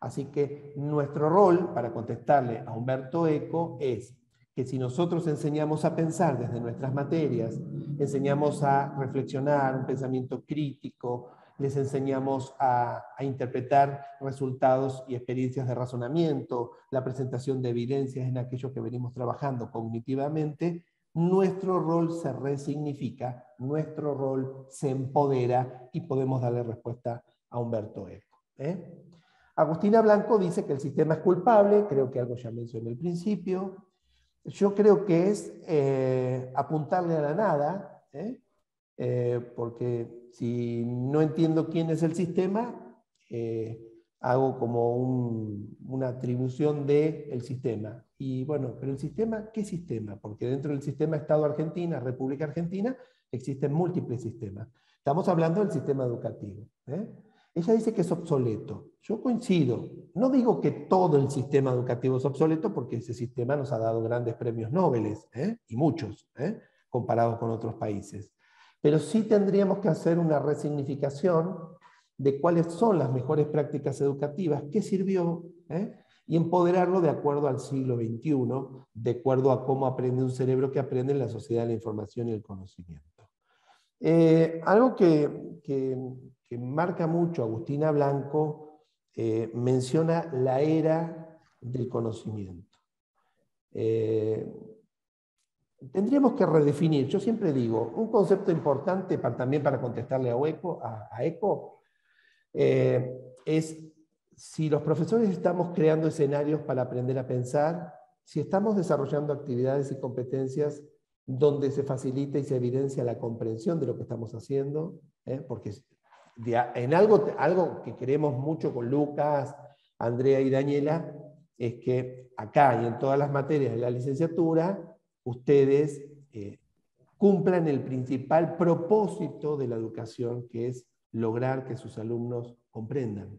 S1: Así que nuestro rol, para contestarle a Humberto Eco, es que si nosotros enseñamos a pensar desde nuestras materias, enseñamos a reflexionar, un pensamiento crítico, les enseñamos a interpretar resultados y experiencias de razonamiento, la presentación de evidencias en aquello que venimos trabajando cognitivamente, nuestro rol se resignifica, nuestro rol se empodera y podemos darle respuesta a Humberto Eco. Agustina Blanco dice que el sistema es culpable, creo que algo ya mencioné al principio. Yo creo que es apuntarle a la nada, porque si no entiendo quién es el sistema, hago como una atribución del sistema. Y bueno, pero el sistema, ¿qué sistema? Porque dentro del sistema Estado Argentina, República Argentina, existen múltiples sistemas. Estamos hablando del sistema educativo. Ella dice que es obsoleto. Yo coincido. No digo que todo el sistema educativo es obsoleto, porque ese sistema nos ha dado grandes premios Nobel, y muchos, comparados con otros países. Pero sí tendríamos que hacer una resignificación de cuáles son las mejores prácticas educativas, qué sirvió, y empoderarlo de acuerdo al siglo XXI, de acuerdo a cómo aprende un cerebro que aprende en la sociedad de la información y el conocimiento. Algo que marca mucho Agustina Blanco, menciona la era del conocimiento. Tendríamos que redefinir, yo siempre digo, un concepto importante también para contestarle a Eco, es si los profesores estamos creando escenarios para aprender a pensar, si estamos desarrollando actividades y competencias donde se facilita y se evidencia la comprensión de lo que estamos haciendo, porque en algo que queremos mucho con Lucas, Andrea y Daniela, es que acá y en todas las materias de la licenciatura, ustedes cumplan el principal propósito de la educación, que es lograr que sus alumnos comprendan.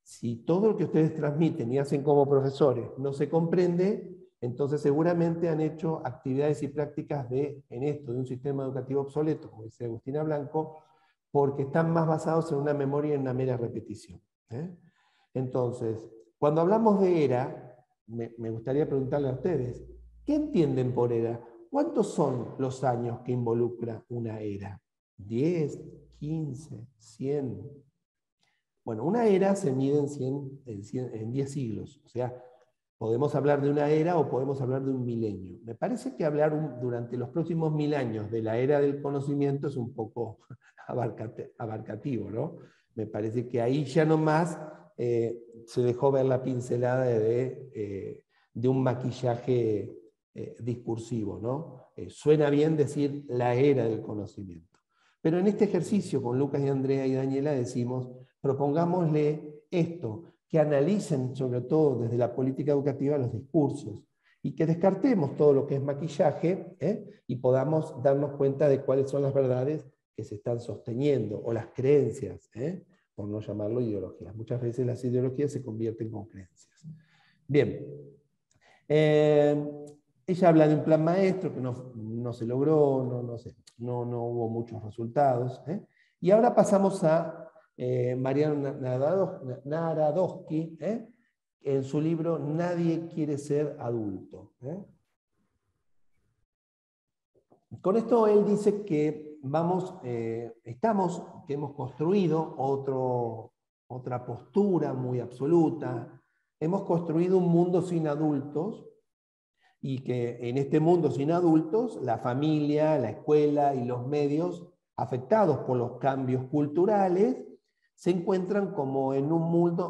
S1: Si todo lo que ustedes transmiten y hacen como profesores no se comprende, entonces seguramente han hecho actividades y prácticas de un sistema educativo obsoleto, como dice Agustina Blanco, porque están más basados en una memoria y en una mera repetición. Entonces, cuando hablamos de era, me gustaría preguntarle a ustedes, ¿qué entienden por era? ¿Cuántos son los años que involucra una era? ¿10, 15, 100? Bueno, una era se mide en 10 siglos, o sea, podemos hablar de una era o podemos hablar de un milenio. Me parece que hablar durante los próximos 1000 años de la era del conocimiento es un poco abarcativo, ¿no? Me parece que ahí ya nomás se dejó ver la pincelada de un maquillaje discursivo, ¿no? Suena bien decir la era del conocimiento. Pero en este ejercicio con Lucas y Andrea y Daniela decimos, propongámosle esto, que analicen sobre todo desde la política educativa los discursos y que descartemos todo lo que es maquillaje y podamos darnos cuenta de cuáles son las verdades que se están sosteniendo o las creencias, por no llamarlo ideologías. Muchas veces las ideologías se convierten en creencias. Bien. Ella habla de un plan maestro que no se logró, no hubo muchos resultados. Y ahora pasamos a Mariano Narodowski, en su libro Nadie quiere ser adulto. Con esto él dice que que hemos construido otra postura muy absoluta, hemos construido un mundo sin adultos, y que en este mundo sin adultos, la familia, la escuela y los medios afectados por los cambios culturales se encuentran como en un mundo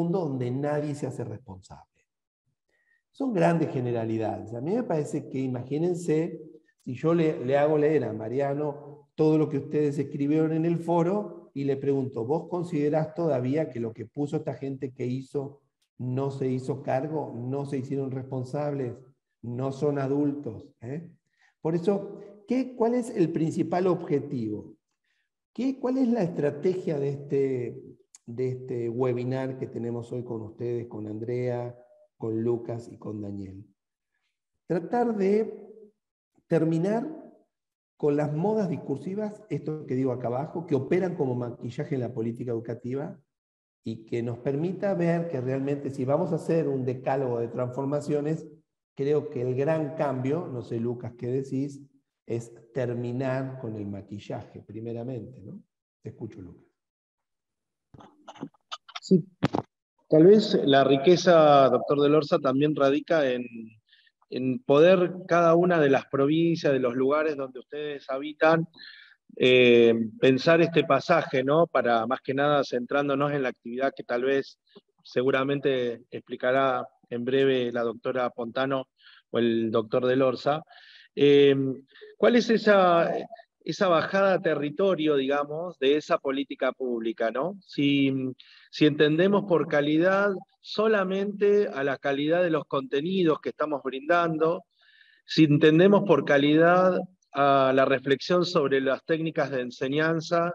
S1: donde nadie se hace responsable. Son grandes generalidades. A mí me parece que, imagínense, si yo le hago leer a Mariano todo lo que ustedes escribieron en el foro y le pregunto, ¿vos considerás todavía que lo que puso esta gente que hizo no se hizo cargo, no se hicieron responsables, no son adultos? Por eso, ¿cuál es el principal objetivo? ¿Cuál es la estrategia de este webinar que tenemos hoy con ustedes, con Andrea, con Lucas y con Daniel? Tratar de terminar con las modas discursivas, esto que digo acá abajo, que operan como maquillaje en la política educativa y que nos permita ver que realmente si vamos a hacer un decálogo de transformaciones, creo que el gran cambio, no sé Lucas qué decís, es terminar con el maquillaje, primeramente, ¿no? Te escucho, Lucas.
S3: Sí, tal vez la riqueza, doctor Del Orza, también radica en poder cada una de las provincias, de los lugares donde ustedes habitan, pensar este pasaje, ¿no? Para más que nada centrándonos en la actividad que tal vez seguramente explicará en breve la doctora Pontano o el doctor Del Orza. ¿Cuál es esa bajada a territorio, digamos, de esa política pública, ¿no? Si entendemos por calidad solamente a la calidad de los contenidos que estamos brindando, si entendemos por calidad a la reflexión sobre las técnicas de enseñanza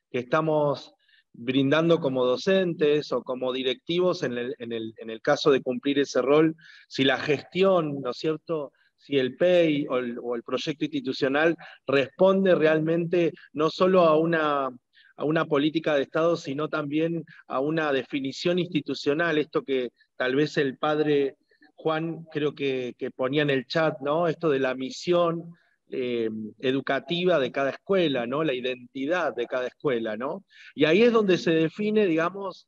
S3: que estamos brindando como docentes o como directivos en el caso de cumplir ese rol, si la gestión, ¿no es cierto?, si el PEI o el proyecto institucional responde realmente no solo a una política de Estado, sino también a una definición institucional, esto que tal vez el padre Juan creo que ponía en el chat, ¿no? Esto de la misión educativa de cada escuela, ¿no? La identidad de cada escuela, ¿no? Y ahí es donde se define, digamos,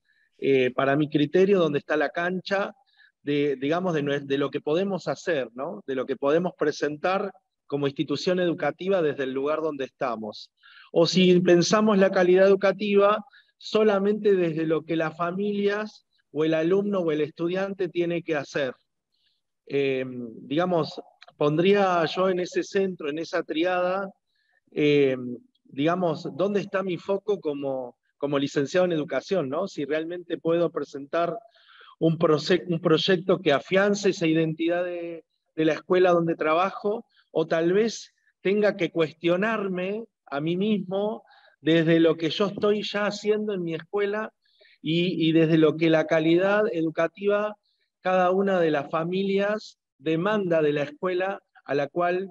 S3: para mi criterio, donde está la cancha digamos, de lo que podemos hacer, ¿no? De lo que podemos presentar como institución educativa desde el lugar donde estamos. O si pensamos la calidad educativa solamente desde lo que las familias o el alumno o el estudiante tiene que hacer. Digamos, pondría yo en ese centro, en esa triada, digamos, ¿dónde está mi foco como licenciado en educación, ¿no? Si realmente puedo presentar un proyecto que afiance esa identidad de la escuela donde trabajo, o tal vez tenga que cuestionarme a mí mismo desde lo que yo estoy ya haciendo en mi escuela y desde lo que la calidad educativa cada una de las familias demanda de la escuela a la cual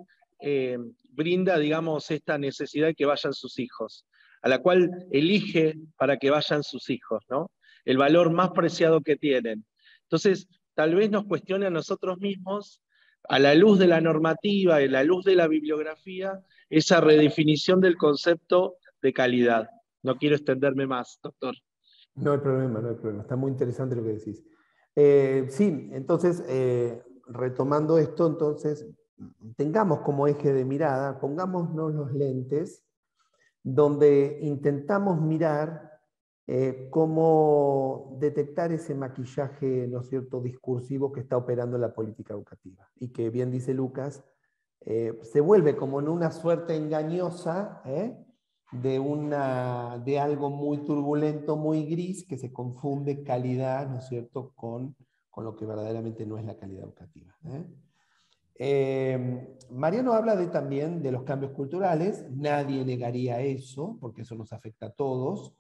S3: brinda, digamos, esta necesidad de que vayan sus hijos, a la cual elige para que vayan sus hijos, ¿no? El valor más preciado que tienen. Entonces, tal vez nos cuestione a nosotros mismos, a la luz de la normativa, a la luz de la bibliografía, esa redefinición del concepto de calidad. No quiero extenderme más, doctor.
S1: No hay problema, no hay problema. Está muy interesante lo que decís. Sí, entonces, retomando esto, entonces, tengamos como eje de mirada, pongámonos los lentes, donde intentamos mirar cómo detectar ese maquillaje, ¿no es cierto?, discursivo que está operando en la política educativa. Y que, bien dice Lucas, se vuelve como en una suerte engañosa, de algo muy turbulento, muy gris, que se confunde calidad, ¿no es cierto?, con lo que verdaderamente no es la calidad educativa. Mariano habla también de los cambios culturales, nadie negaría eso, porque eso nos afecta a todos.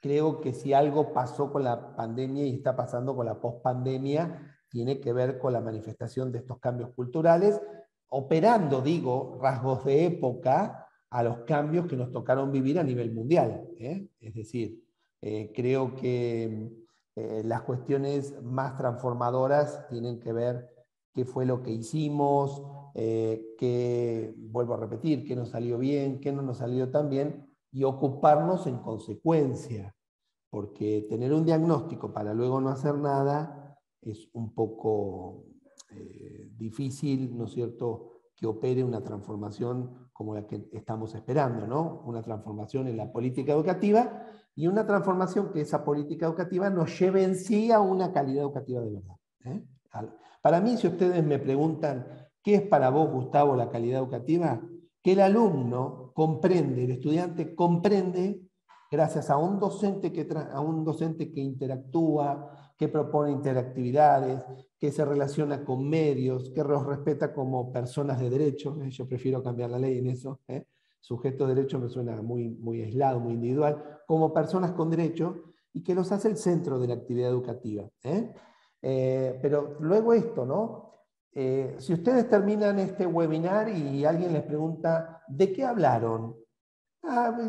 S1: Creo que si algo pasó con la pandemia y está pasando con la pospandemia, tiene que ver con la manifestación de estos cambios culturales, operando, digo, rasgos de época a los cambios que nos tocaron vivir a nivel mundial. Es decir, creo que las cuestiones más transformadoras tienen que ver qué fue lo que hicimos, qué, vuelvo a repetir, qué nos salió bien, qué no nos salió tan bien, y ocuparnos en consecuencia, porque tener un diagnóstico para luego no hacer nada es un poco difícil, ¿no es cierto?, que opere una transformación como la que estamos esperando, ¿no? Una transformación en la política educativa y una transformación que esa política educativa nos lleve en sí a una calidad educativa de verdad. Para mí, si ustedes me preguntan, ¿qué es para vos, Gustavo, la calidad educativa? Que el alumno comprende, el estudiante comprende, gracias a un docente que interactúa, que propone interactividades, que se relaciona con medios, que los respeta como personas de derecho. Yo prefiero cambiar la ley en eso. Sujeto de derecho me suena muy, muy aislado, muy individual, como personas con derecho, y que los hace el centro de la actividad educativa. Pero luego esto, ¿no? Si ustedes terminan este webinar y alguien les pregunta, ¿de qué hablaron?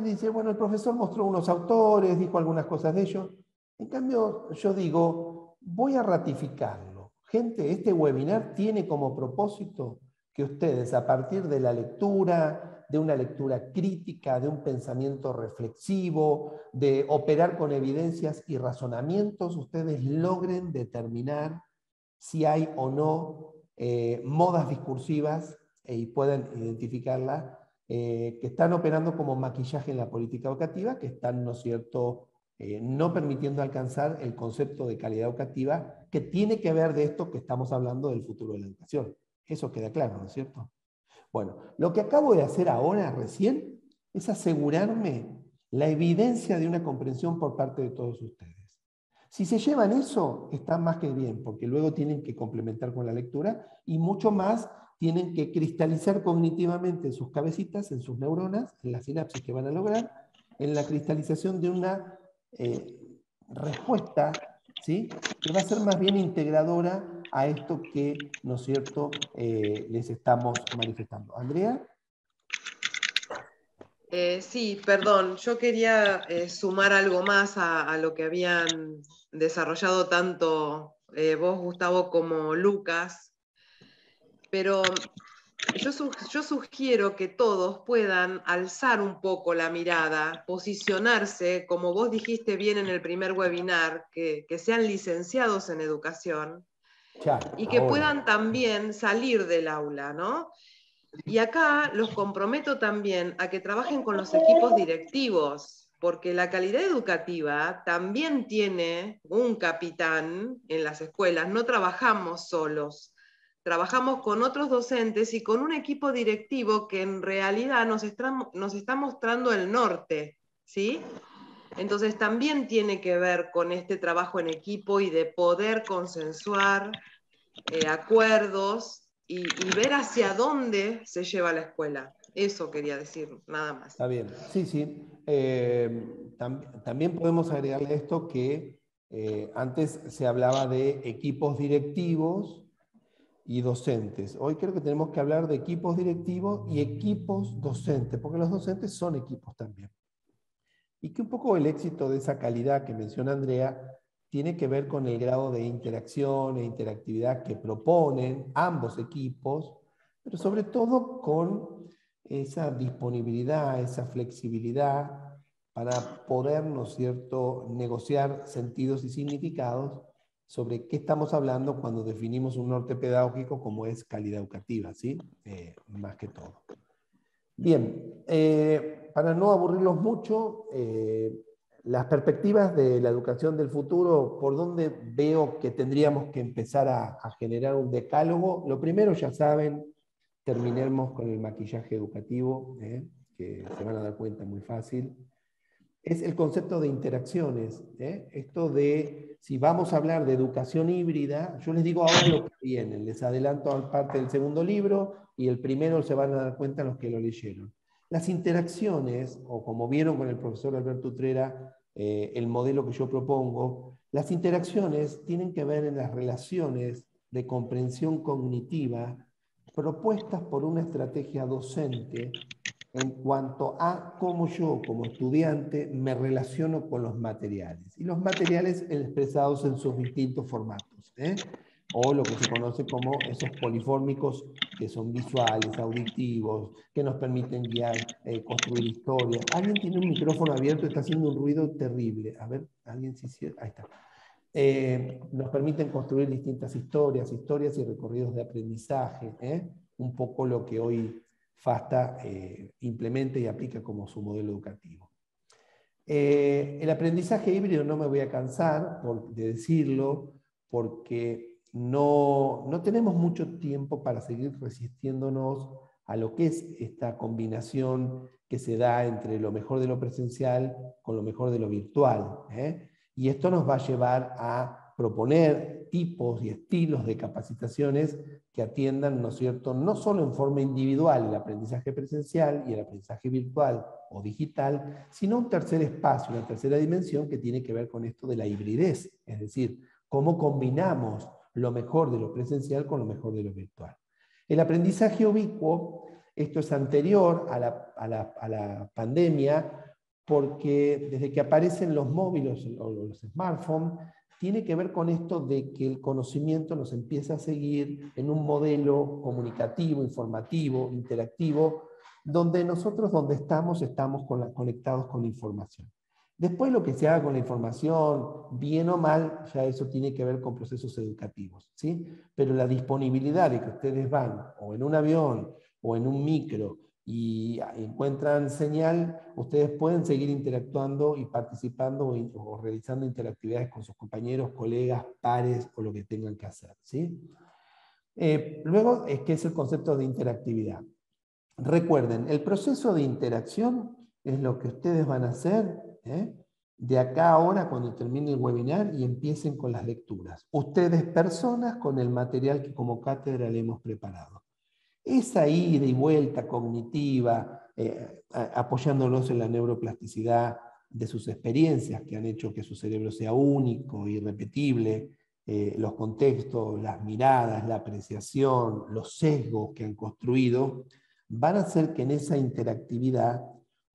S1: Dice, bueno, el profesor mostró unos autores, dijo algunas cosas de ellos. En cambio, yo digo, voy a ratificarlo. Gente, este webinar tiene como propósito que ustedes, a partir de la lectura, de una lectura crítica, de un pensamiento reflexivo, de operar con evidencias y razonamientos, ustedes logren determinar si hay o no modas discursivas y puedan identificarlas que están operando como maquillaje en la política educativa, que están, ¿no es cierto?, no permitiendo alcanzar el concepto de calidad educativa que tiene que ver de esto que estamos hablando del futuro de la educación. Eso queda claro, ¿no es cierto? Bueno, lo que acabo de hacer ahora, recién, es asegurarme la evidencia de una comprensión por parte de todos ustedes. Si se llevan eso, está más que bien, porque luego tienen que complementar con la lectura y mucho más tienen que cristalizar cognitivamente en sus cabecitas, en sus neuronas, en la sinapsis que van a lograr, en la cristalización de una respuesta, ¿sí?, que va a ser más bien integradora a esto que, ¿no es cierto?, les estamos manifestando. ¿Andrea?
S2: Sí, perdón, yo quería sumar algo más a lo que habían desarrollado tanto vos, Gustavo, como Lucas, pero yo sugiero que todos puedan alzar un poco la mirada, posicionarse, como vos dijiste bien en el primer webinar, que sean licenciados en educación y que puedan también salir del aula, ¿no? Y acá los comprometo también a que trabajen con los equipos directivos, porque la calidad educativa también tiene un capitán en las escuelas, no trabajamos solos, trabajamos con otros docentes y con un equipo directivo que en realidad nos está mostrando el norte, ¿sí? Entonces también tiene que ver con este trabajo en equipo y de poder consensuar acuerdos y ver hacia dónde se lleva la escuela. Eso quería decir, nada más.
S1: Está bien, sí, sí. También podemos agregarle esto que antes se hablaba de equipos directivos y docentes. Hoy creo que tenemos que hablar de equipos directivos y equipos docentes, porque los docentes son equipos también. Y que un poco el éxito de esa calidad que menciona Andrea tiene que ver con el grado de interacción e interactividad que proponen ambos equipos, pero sobre todo con esa disponibilidad, esa flexibilidad para poder, ¿no es cierto?, negociar sentidos y significados sobre qué estamos hablando cuando definimos un norte pedagógico como es calidad educativa, ¿sí? Más que todo. Bien, para no aburrirlos mucho, las perspectivas de la educación del futuro, ¿por dónde veo que tendríamos que empezar a generar un decálogo? Lo primero, ya saben, terminemos con el maquillaje educativo, que se van a dar cuenta muy fácil. Es el concepto de interacciones. Esto de, si vamos a hablar de educación híbrida, yo les digo ahora lo que viene, les adelanto parte del segundo libro y el primero se van a dar cuenta los que lo leyeron. Las interacciones, o como vieron con el profesor Alberto Utrera, el modelo que yo propongo, las interacciones tienen que ver en las relaciones de comprensión cognitiva propuestas por una estrategia docente en cuanto a cómo yo, como estudiante, me relaciono con los materiales. Y los materiales expresados en sus distintos formatos, o lo que se conoce como esos polifórmicos que son visuales, auditivos, que nos permiten guiar, construir historias. Alguien tiene un micrófono abierto, está haciendo un ruido terrible. A ver, alguien si sí, ahí está. Nos permiten construir distintas historias y recorridos de aprendizaje, un poco lo que hoy FASTA implementa y aplica como su modelo educativo. El aprendizaje híbrido no me voy a cansar de decirlo, porque no tenemos mucho tiempo para seguir resistiéndonos a lo que es esta combinación que se da entre lo mejor de lo presencial con lo mejor de lo virtual. Y esto nos va a llevar a proponer tipos y estilos de capacitaciones que atiendan, ¿no es cierto?, no solo en forma individual el aprendizaje presencial y el aprendizaje virtual o digital, sino un tercer espacio, una tercera dimensión que tiene que ver con esto de la hibridez, es decir, cómo combinamos lo mejor de lo presencial con lo mejor de lo virtual. El aprendizaje ubicuo, esto es anterior a la pandemia, porque desde que aparecen los móviles o los smartphones, tiene que ver con esto de que el conocimiento nos empieza a seguir en un modelo comunicativo, informativo, interactivo, donde nosotros donde estamos conectados con la información. Después lo que se haga con la información, bien o mal, ya eso tiene que ver con procesos educativos, ¿sí? Pero la disponibilidad de que ustedes van o en un avión o en un micro y encuentran señal, ustedes pueden seguir interactuando y participando o realizando interactividades con sus compañeros, colegas, pares o lo que tengan que hacer, ¿sí? Luego, ¿qué es el concepto de interactividad? Recuerden, el proceso de interacción es lo que ustedes van a hacer de acá a ahora cuando termine el webinar y empiecen con las lecturas. Ustedes, personas, con el material que como cátedra le hemos preparado. Esa ida y vuelta cognitiva, apoyándolos en la neuroplasticidad de sus experiencias que han hecho que su cerebro sea único, irrepetible, los contextos, las miradas, la apreciación, los sesgos que han construido, van a hacer que en esa interactividad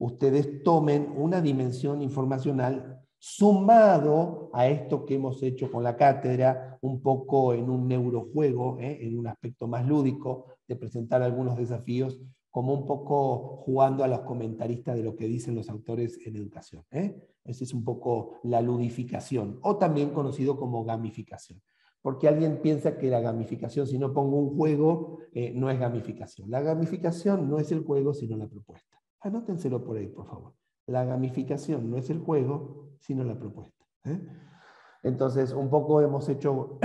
S1: ustedes tomen una dimensión informacional sumado a esto que hemos hecho con la cátedra, un poco en un neurojuego, en un aspecto más lúdico, de presentar algunos desafíos, como un poco jugando a los comentaristas de lo que dicen los autores en educación. Esa es un poco la ludificación, o también conocido como gamificación. Porque alguien piensa que la gamificación, si no pongo un juego, no es gamificación. La gamificación no es el juego, sino la propuesta. Anótenselo por ahí, por favor. La gamificación no es el juego, sino la propuesta. Entonces, un poco hemos hecho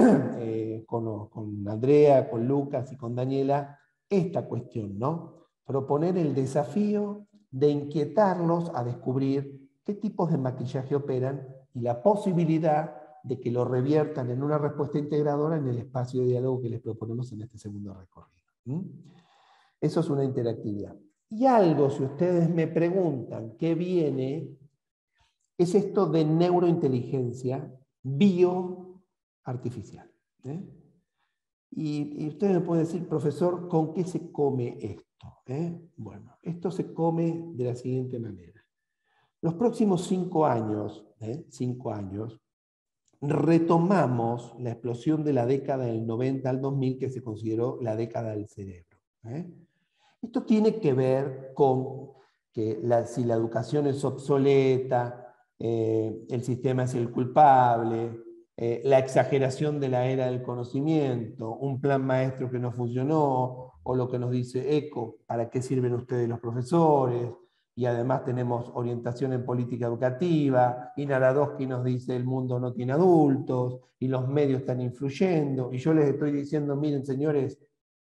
S1: con Andrea, con Lucas y con Daniela esta cuestión, ¿no? Proponer el desafío de inquietarlos a descubrir qué tipos de maquillaje operan y la posibilidad de que lo reviertan en una respuesta integradora en el espacio de diálogo que les proponemos en este segundo recorrido. Eso es una interactividad. Y algo, si ustedes me preguntan qué viene, es esto de neurointeligencia bioartificial. Y ustedes me pueden decir, profesor, ¿con qué se come esto? Bueno, esto se come de la siguiente manera. Los próximos 5 años, 5 años, retomamos la explosión de la década del 90 al 2000, que se consideró la década del cerebro. Esto tiene que ver con que si la educación es obsoleta, el sistema es el culpable, la exageración de la era del conocimiento, un plan maestro que no funcionó, o lo que nos dice ECO, ¿para qué sirven ustedes los profesores? Y además tenemos orientación en política educativa, y Narodowski nos dice el mundo no tiene adultos, y los medios están influyendo, y yo les estoy diciendo, miren señores,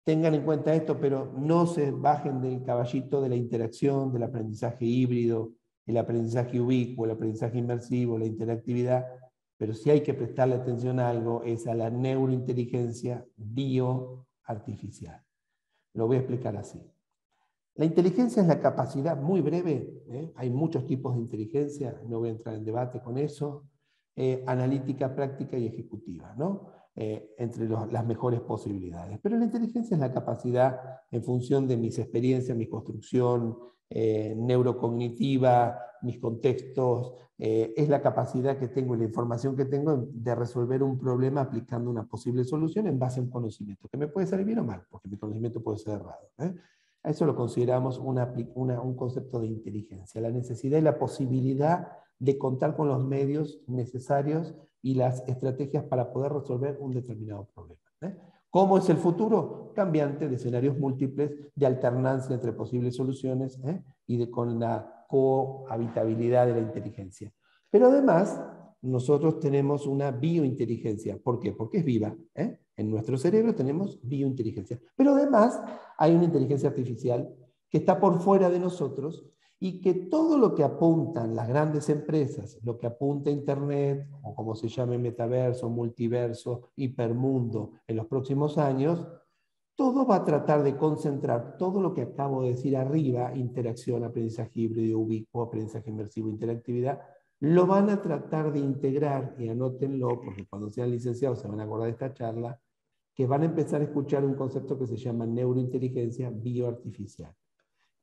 S1: tengan en cuenta esto, pero no se bajen del caballito de la interacción, del aprendizaje híbrido, el aprendizaje ubicuo, el aprendizaje inmersivo, la interactividad, pero si hay que prestarle atención a algo, es a la neurointeligencia bioartificial. Lo voy a explicar así. La inteligencia es la capacidad, muy breve, hay muchos tipos de inteligencia, no voy a entrar en debate con eso, analítica, práctica y ejecutiva, ¿no? Entre las mejores posibilidades. Pero la inteligencia es la capacidad, en función de mis experiencias, mi construcción neurocognitiva, mis contextos, es la capacidad que tengo y la información que tengo de resolver un problema aplicando una posible solución en base a un conocimiento, que me puede salir bien o mal, porque mi conocimiento puede ser errado. A eso lo consideramos un concepto de inteligencia, la necesidad y la posibilidad de contar con los medios necesarios y las estrategias para poder resolver un determinado problema. ¿Cómo es el futuro? Cambiante, de escenarios múltiples, de alternancia entre posibles soluciones y con la cohabitabilidad de la inteligencia. Pero además, nosotros tenemos una biointeligencia. ¿Por qué? Porque es viva. En nuestro cerebro tenemos biointeligencia. Pero además hay una inteligencia artificial que está por fuera de nosotros y que todo lo que apuntan las grandes empresas, lo que apunta Internet, o como se llame metaverso, multiverso, hipermundo, en los próximos años, todo va a tratar de concentrar todo lo que acabo de decir arriba, interacción, aprendizaje híbrido, ubicuo, aprendizaje inmersivo, interactividad, lo van a tratar de integrar, y anótenlo, porque cuando sean licenciados se van a acordar de esta charla, que van a empezar a escuchar un concepto que se llama neurointeligencia bioartificial,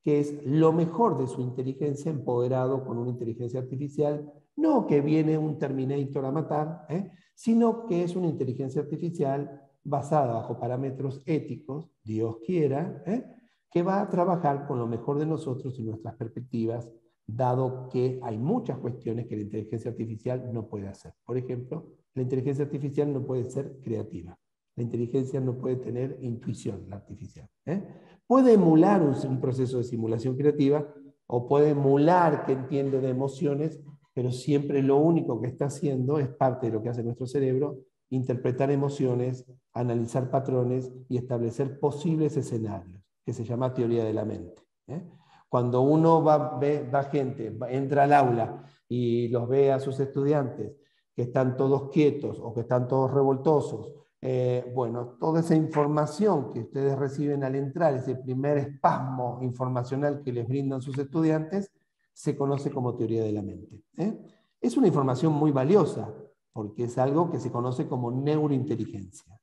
S1: que es lo mejor de su inteligencia empoderado con una inteligencia artificial, no que viene un Terminator a matar, sino que es una inteligencia artificial basada bajo parámetros éticos, Dios quiera, que va a trabajar con lo mejor de nosotros y nuestras perspectivas, dado que hay muchas cuestiones que la inteligencia artificial no puede hacer. Por ejemplo, la inteligencia artificial no puede ser creativa. La inteligencia no puede tener intuición, la artificial. Puede emular un proceso de simulación creativa o puede emular que entiende de emociones, pero siempre lo único que está haciendo es parte de lo que hace nuestro cerebro, interpretar emociones, analizar patrones y establecer posibles escenarios, que se llama teoría de la mente. Cuando uno va gente, entra al aula y los ve a sus estudiantes que están todos quietos o que están todos revoltosos, bueno, toda esa información que ustedes reciben al entrar, ese primer espasmo informacional que les brindan sus estudiantes, se conoce como teoría de la mente. Es una información muy valiosa, porque es algo que se conoce como neurointeligencia.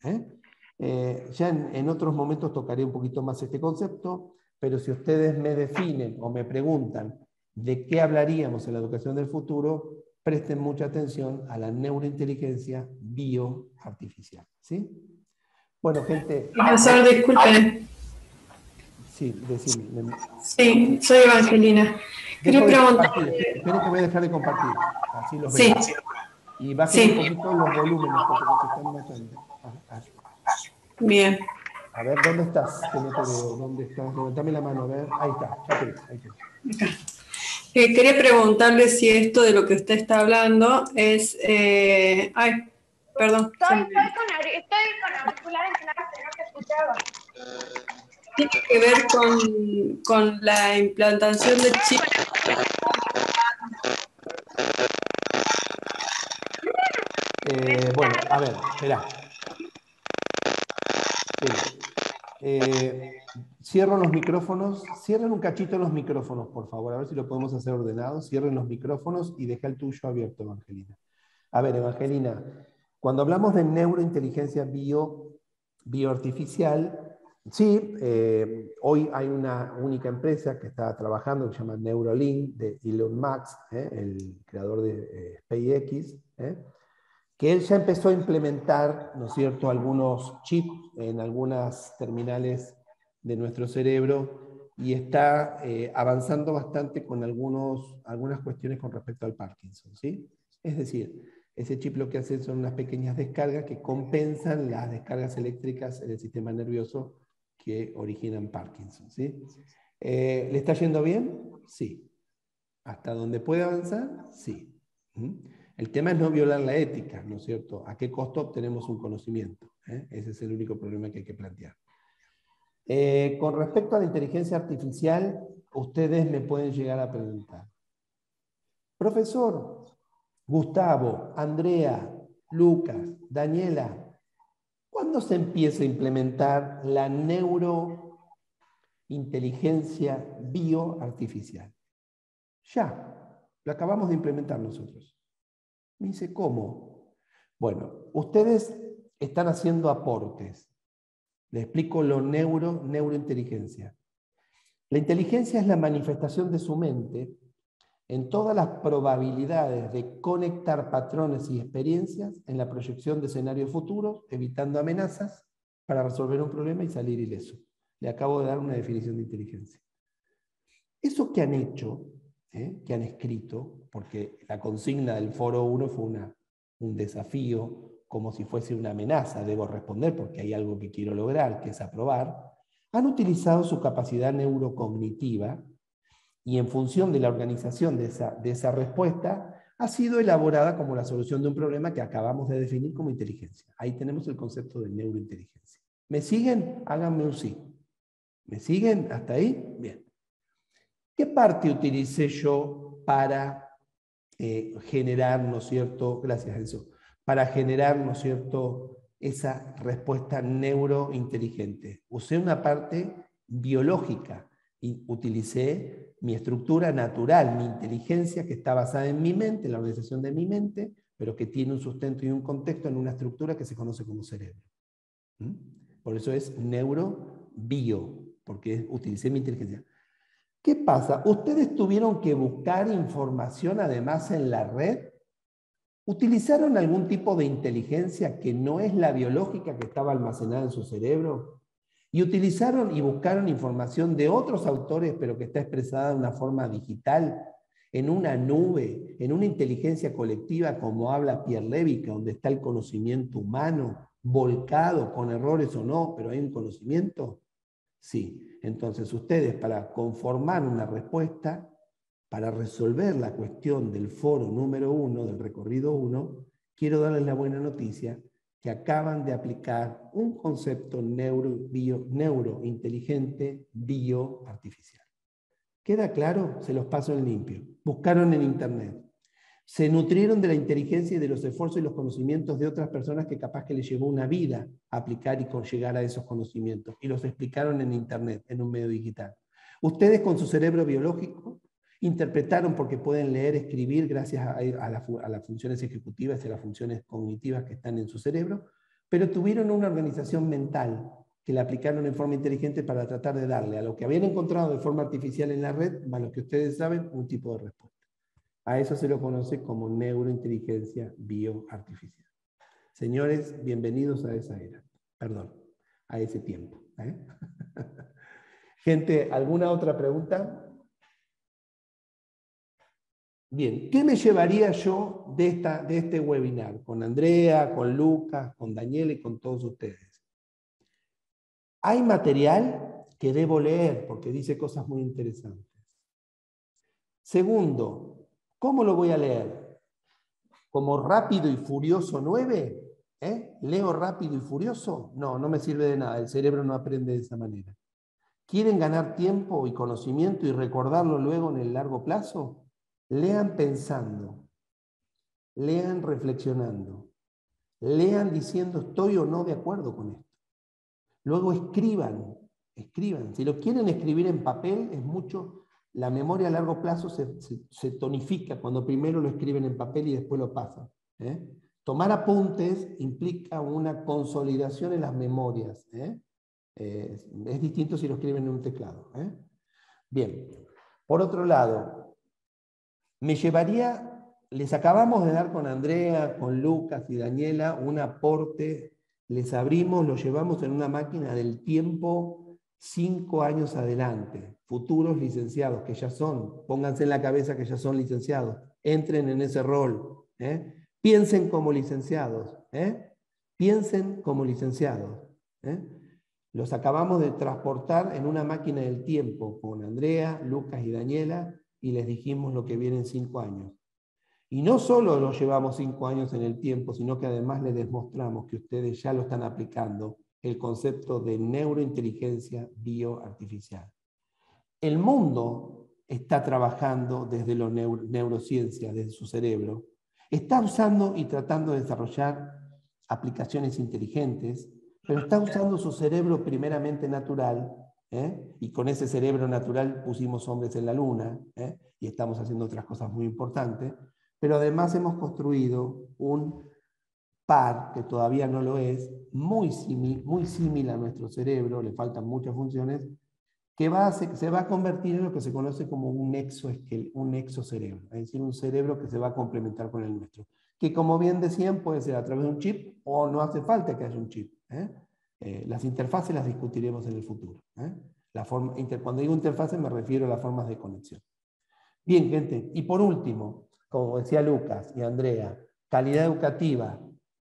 S1: Ya en otros momentos tocaré un poquito más este concepto, pero si ustedes me definen o me preguntan de qué hablaríamos en la educación del futuro, presten mucha atención a la neurointeligencia bioartificial. ¿Sí? Bueno, gente...
S8: Profesor, disculpen.
S1: Sí, decime.
S8: Sí, soy Evangelina. Quería preguntarle...
S1: Esperen que voy a dejar de compartir, así los
S8: sí.
S1: veo. Y bajen un poquito los volúmenes porque los están matando.
S8: Bien.
S1: A ver, ¿dónde estás? Que no te veo. ¿Dónde estás? Levantame la mano, a ver. Ahí está, ya te veo. Ahí te veo.
S8: Acá. Quería preguntarle si esto de lo que usted está hablando es... ay, perdón.
S9: Estoy con auriculares claros que no te escuchaba.
S8: Tiene que ver con la implantación de chips.
S1: Bueno, a ver, esperá. Cierro los micrófonos, cierren un cachito los micrófonos, por favor, a ver si lo podemos hacer ordenado. Cierren los micrófonos y deja el tuyo abierto, Evangelina. A ver, Evangelina, cuando hablamos de neurointeligencia bioartificial, sí, hoy hay una única empresa que está trabajando, que se llama Neuralink, de Elon Musk, el creador de SpaceX, que él ya empezó a implementar, ¿no es cierto?, algunos chips en algunas terminales de nuestro cerebro y está avanzando bastante con algunas cuestiones con respecto al Parkinson, ¿sí? Es decir, ese chip lo que hace son unas pequeñas descargas que compensan las descargas eléctricas en el sistema nervioso que originan Parkinson, ¿sí? ¿Le está yendo bien? Sí. ¿Hasta donde puede avanzar? Sí. El tema es no violar la ética, ¿no es cierto? ¿A qué costo obtenemos un conocimiento? Ese es el único problema que hay que plantear. Con respecto a la inteligencia artificial, ustedes me pueden llegar a preguntar. Profesor, Gustavo, Andrea, Lucas, Daniela, ¿cuándo se empieza a implementar la neurointeligencia bioartificial? Ya, lo acabamos de implementar nosotros. Me dice, ¿cómo? Bueno, ustedes están haciendo aportes. Les explico lo neurointeligencia. La inteligencia es la manifestación de su mente en todas las probabilidades de conectar patrones y experiencias en la proyección de escenarios futuros, evitando amenazas para resolver un problema y salir ileso. Le acabo de dar una definición de inteligencia. Eso que han hecho, que han escrito, porque la consigna del Foro 1 fue un desafío, como si fuese una amenaza, debo responder porque hay algo que quiero lograr, que es aprobar, han utilizado su capacidad neurocognitiva y en función de la organización de esa respuesta, ha sido elaborada como la solución de un problema que acabamos de definir como inteligencia. Ahí tenemos el concepto de neurointeligencia. ¿Me siguen? Háganme un sí. ¿Me siguen hasta ahí? Bien. ¿Qué parte utilicé yo para generar, ¿no es cierto? Gracias, Enzo. Para generar, ¿no es cierto?, esa respuesta neurointeligente. Usé una parte biológica y utilicé mi estructura natural, mi inteligencia que está basada en mi mente, en la organización de mi mente, pero que tiene un sustento y un contexto en una estructura que se conoce como cerebro. Por eso es neurobio, porque utilicé mi inteligencia. ¿Qué pasa? ¿Ustedes tuvieron que buscar información además en la red? ¿Utilizaron algún tipo de inteligencia que no es la biológica que estaba almacenada en su cerebro? ¿Y utilizaron y buscaron información de otros autores, pero que está expresada de una forma digital, en una nube, en una inteligencia colectiva, como habla Pierre Lévy, donde está el conocimiento humano, volcado, con errores o no, pero hay un conocimiento? Sí. Entonces ustedes, para conformar una respuesta, para resolver la cuestión del foro número 1, del recorrido 1, quiero darles la buena noticia que acaban de aplicar un concepto neurointeligente bioartificial. ¿Queda claro? Se los paso en limpio. Buscaron en internet. Se nutrieron de la inteligencia y de los esfuerzos y los conocimientos de otras personas que capaz que les llevó una vida aplicar y llegar a esos conocimientos. Y los explicaron en internet, en un medio digital. Ustedes con su cerebro biológico interpretaron porque pueden leer, escribir gracias a las funciones ejecutivas y a las funciones cognitivas que están en su cerebro, pero tuvieron una organización mental que la aplicaron en forma inteligente para tratar de darle a lo que habían encontrado de forma artificial en la red, más lo que ustedes saben, un tipo de respuesta. A eso se lo conoce como neurointeligencia bioartificial. Señores, bienvenidos a esa era. Perdón, a ese tiempo. Gente, ¿alguna otra pregunta? Bien, ¿qué me llevaría yo de este webinar? Con Andrea, con Lucas, con Daniela y con todos ustedes. Hay material que debo leer porque dice cosas muy interesantes. Segundo, ¿cómo lo voy a leer? ¿Como Rápido y Furioso 9? ¿Leo Rápido y Furioso? No, no me sirve de nada, el cerebro no aprende de esa manera. ¿Quieren ganar tiempo y conocimiento y recordarlo luego en el largo plazo? Lean pensando, lean reflexionando, lean diciendo estoy o no de acuerdo con esto. Luego escriban. Si lo quieren escribir en papel, es mucho. La memoria a largo plazo se tonifica cuando primero lo escriben en papel y después lo pasan. Tomar apuntes implica una consolidación en las memorias. Es distinto si lo escriben en un teclado. Bien, por otro lado, me llevaría, les acabamos de dar con Andrea, con Lucas y Daniela un aporte, les abrimos, lo llevamos en una máquina del tiempo 5 años adelante, futuros licenciados que ya son, pónganse en la cabeza que ya son licenciados, entren en ese rol, piensen como licenciados, piensen como licenciados. Los acabamos de transportar en una máquina del tiempo con Andrea, Lucas y Daniela, y les dijimos lo que viene en 5 años. Y no solo lo llevamos 5 años en el tiempo, sino que además les demostramos que ustedes ya lo están aplicando, el concepto de neurointeligencia bioartificial. El mundo está trabajando desde la neurociencia, desde su cerebro. Está usando y tratando de desarrollar aplicaciones inteligentes, pero está usando su cerebro primeramente natural, y con ese cerebro natural pusimos hombres en la luna, y estamos haciendo otras cosas muy importantes, pero además hemos construido un par, que todavía no lo es, muy similar a nuestro cerebro, le faltan muchas funciones, que se va a convertir en lo que se conoce como un exocerebro, es decir, un cerebro que se va a complementar con el nuestro, que como bien decían puede ser a través de un chip o no hace falta que haya un chip. Las interfaces las discutiremos en el futuro. Cuando digo interfaces me refiero a las formas de conexión. Bien, gente, y por último, como decía Lucas y Andrea, calidad educativa.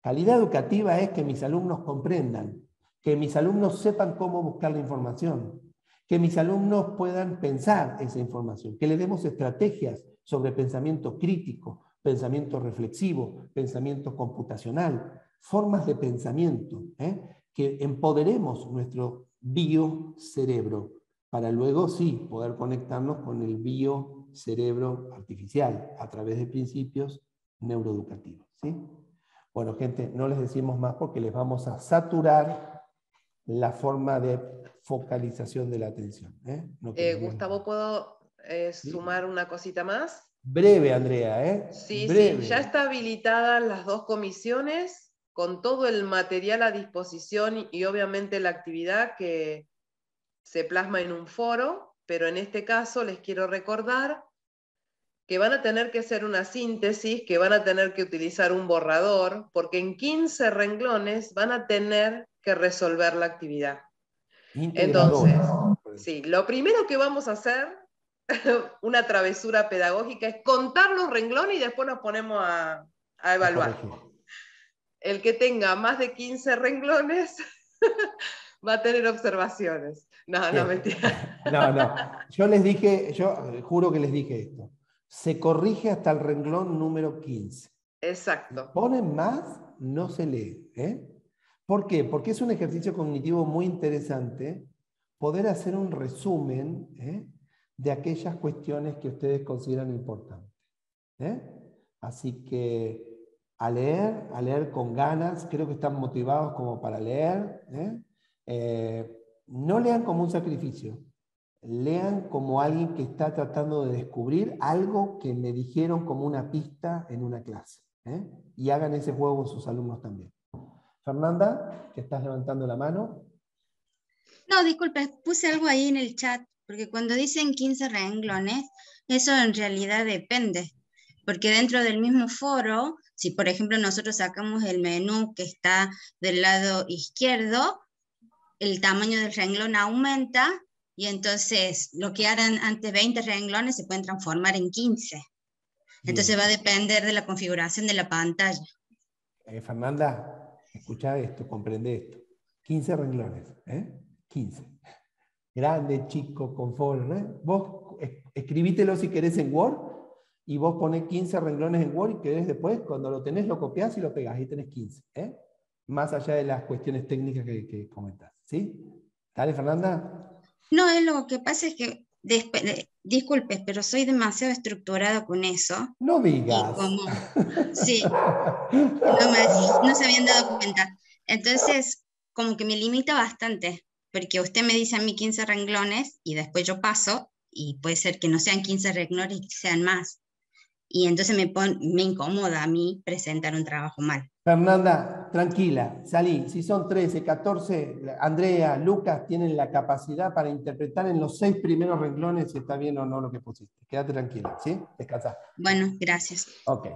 S1: Calidad educativa es que mis alumnos comprendan, que mis alumnos sepan cómo buscar la información, que mis alumnos puedan pensar esa información, que le demos estrategias sobre pensamiento crítico, pensamiento reflexivo, pensamiento computacional, formas de pensamiento, que empoderemos nuestro biocerebro para luego sí poder conectarnos con el biocerebro artificial a través de principios neuroeducativos. ¿Sí? Bueno, gente, no les decimos más porque les vamos a saturar la forma de focalización de la atención.
S2: Gustavo, ¿puedo sumar una cosita más?
S1: Breve, Andrea.
S2: Sí,
S1: breve.
S2: sí, ya está habilitadas las 2 comisiones con todo el material a disposición y obviamente la actividad que se plasma en un foro, pero en este caso les quiero recordar que van a tener que hacer una síntesis, que van a tener que utilizar un borrador, porque en 15 renglones van a tener que resolver la actividad. Entonces, sí, lo primero que vamos a hacer, una travesura pedagógica, es contar los renglones y después nos ponemos a evaluar. El que tenga más de 15 renglones va a tener observaciones. No, mentira.
S1: No. Yo juro que les dije esto. Se corrige hasta el renglón número 15.
S2: Exacto.
S1: Ponen más, no se lee. ¿Por qué? Porque es un ejercicio cognitivo muy interesante poder hacer un resumen de aquellas cuestiones que ustedes consideran importantes. Así que a leer con ganas, creo que están motivados como para leer. No lean como un sacrificio, lean como alguien que está tratando de descubrir algo que me dijeron como una pista en una clase. Y hagan ese juego con sus alumnos también. Fernanda, que estás levantando la mano.
S5: No, disculpe, puse algo ahí en el chat, porque cuando dicen 15 renglones, eso en realidad depende, porque dentro del mismo foro, si por ejemplo nosotros sacamos el menú que está del lado izquierdo, el tamaño del renglón aumenta, y entonces lo que eran antes 20 renglones se pueden transformar en 15. Entonces va a depender de la configuración de la pantalla.
S1: Fernanda, escucha esto, comprende esto. 15 renglones, 15. Grande, chico, con foro, ¿no? Vos escribítelo si querés en Word, y vos ponés 15 renglones en Word y querés después, cuando lo tenés, lo copiás y lo pegás, ahí tenés 15. Más allá de las cuestiones técnicas que comentás. ¿Sí? ¿Dale, Fernanda?
S5: No, lo que pasa es que, disculpe, pero soy demasiado estructurada con eso.
S1: No digas.
S5: Sí, no se habían dado cuenta. Entonces, como que me limita bastante, porque usted me dice a mí 15 renglones y después yo paso, y puede ser que no sean 15 renglones y que sean más. Y entonces me incomoda a mí presentar un trabajo mal.
S1: Fernanda, tranquila, salí. Si son 13, 14, Andrea, Lucas tienen la capacidad para interpretar en los 6 primeros renglones si está bien o no lo que pusiste. Quédate tranquila, ¿sí? Descansa.
S5: Bueno, gracias.
S1: Ok.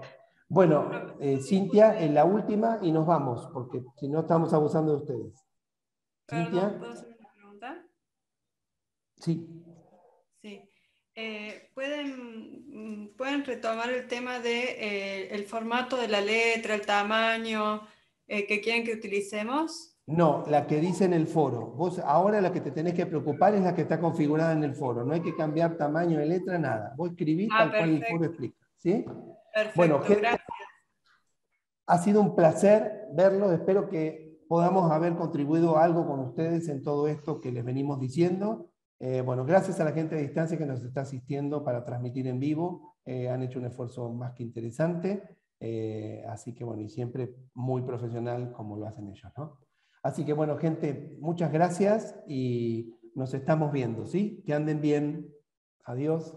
S1: Bueno, Cintia, en la última y nos vamos, porque si no estamos abusando de ustedes. Cintia.
S8: ¿Puedo hacer una pregunta?
S1: Sí.
S8: Sí. ¿Pueden retomar el tema de el formato de la letra, el tamaño que quieren que utilicemos?
S1: No, la que dice en el foro. Vos ahora la que te tenés que preocupar es la que está configurada en el foro. No hay que cambiar tamaño de letra, nada. Vos escribís tal cual el foro explica. ¿Sí?
S8: Perfecto,
S1: bueno, gente,
S8: gracias.
S1: Ha sido un placer verlo. Espero que podamos haber contribuido algo con ustedes en todo esto que les venimos diciendo. Bueno, gracias a la gente de distancia que nos está asistiendo para transmitir en vivo. Han hecho un esfuerzo más que interesante. Así que bueno, y siempre muy profesional como lo hacen ellos, ¿no? Así que bueno, gente, muchas gracias y nos estamos viendo, ¿sí? Que anden bien. Adiós.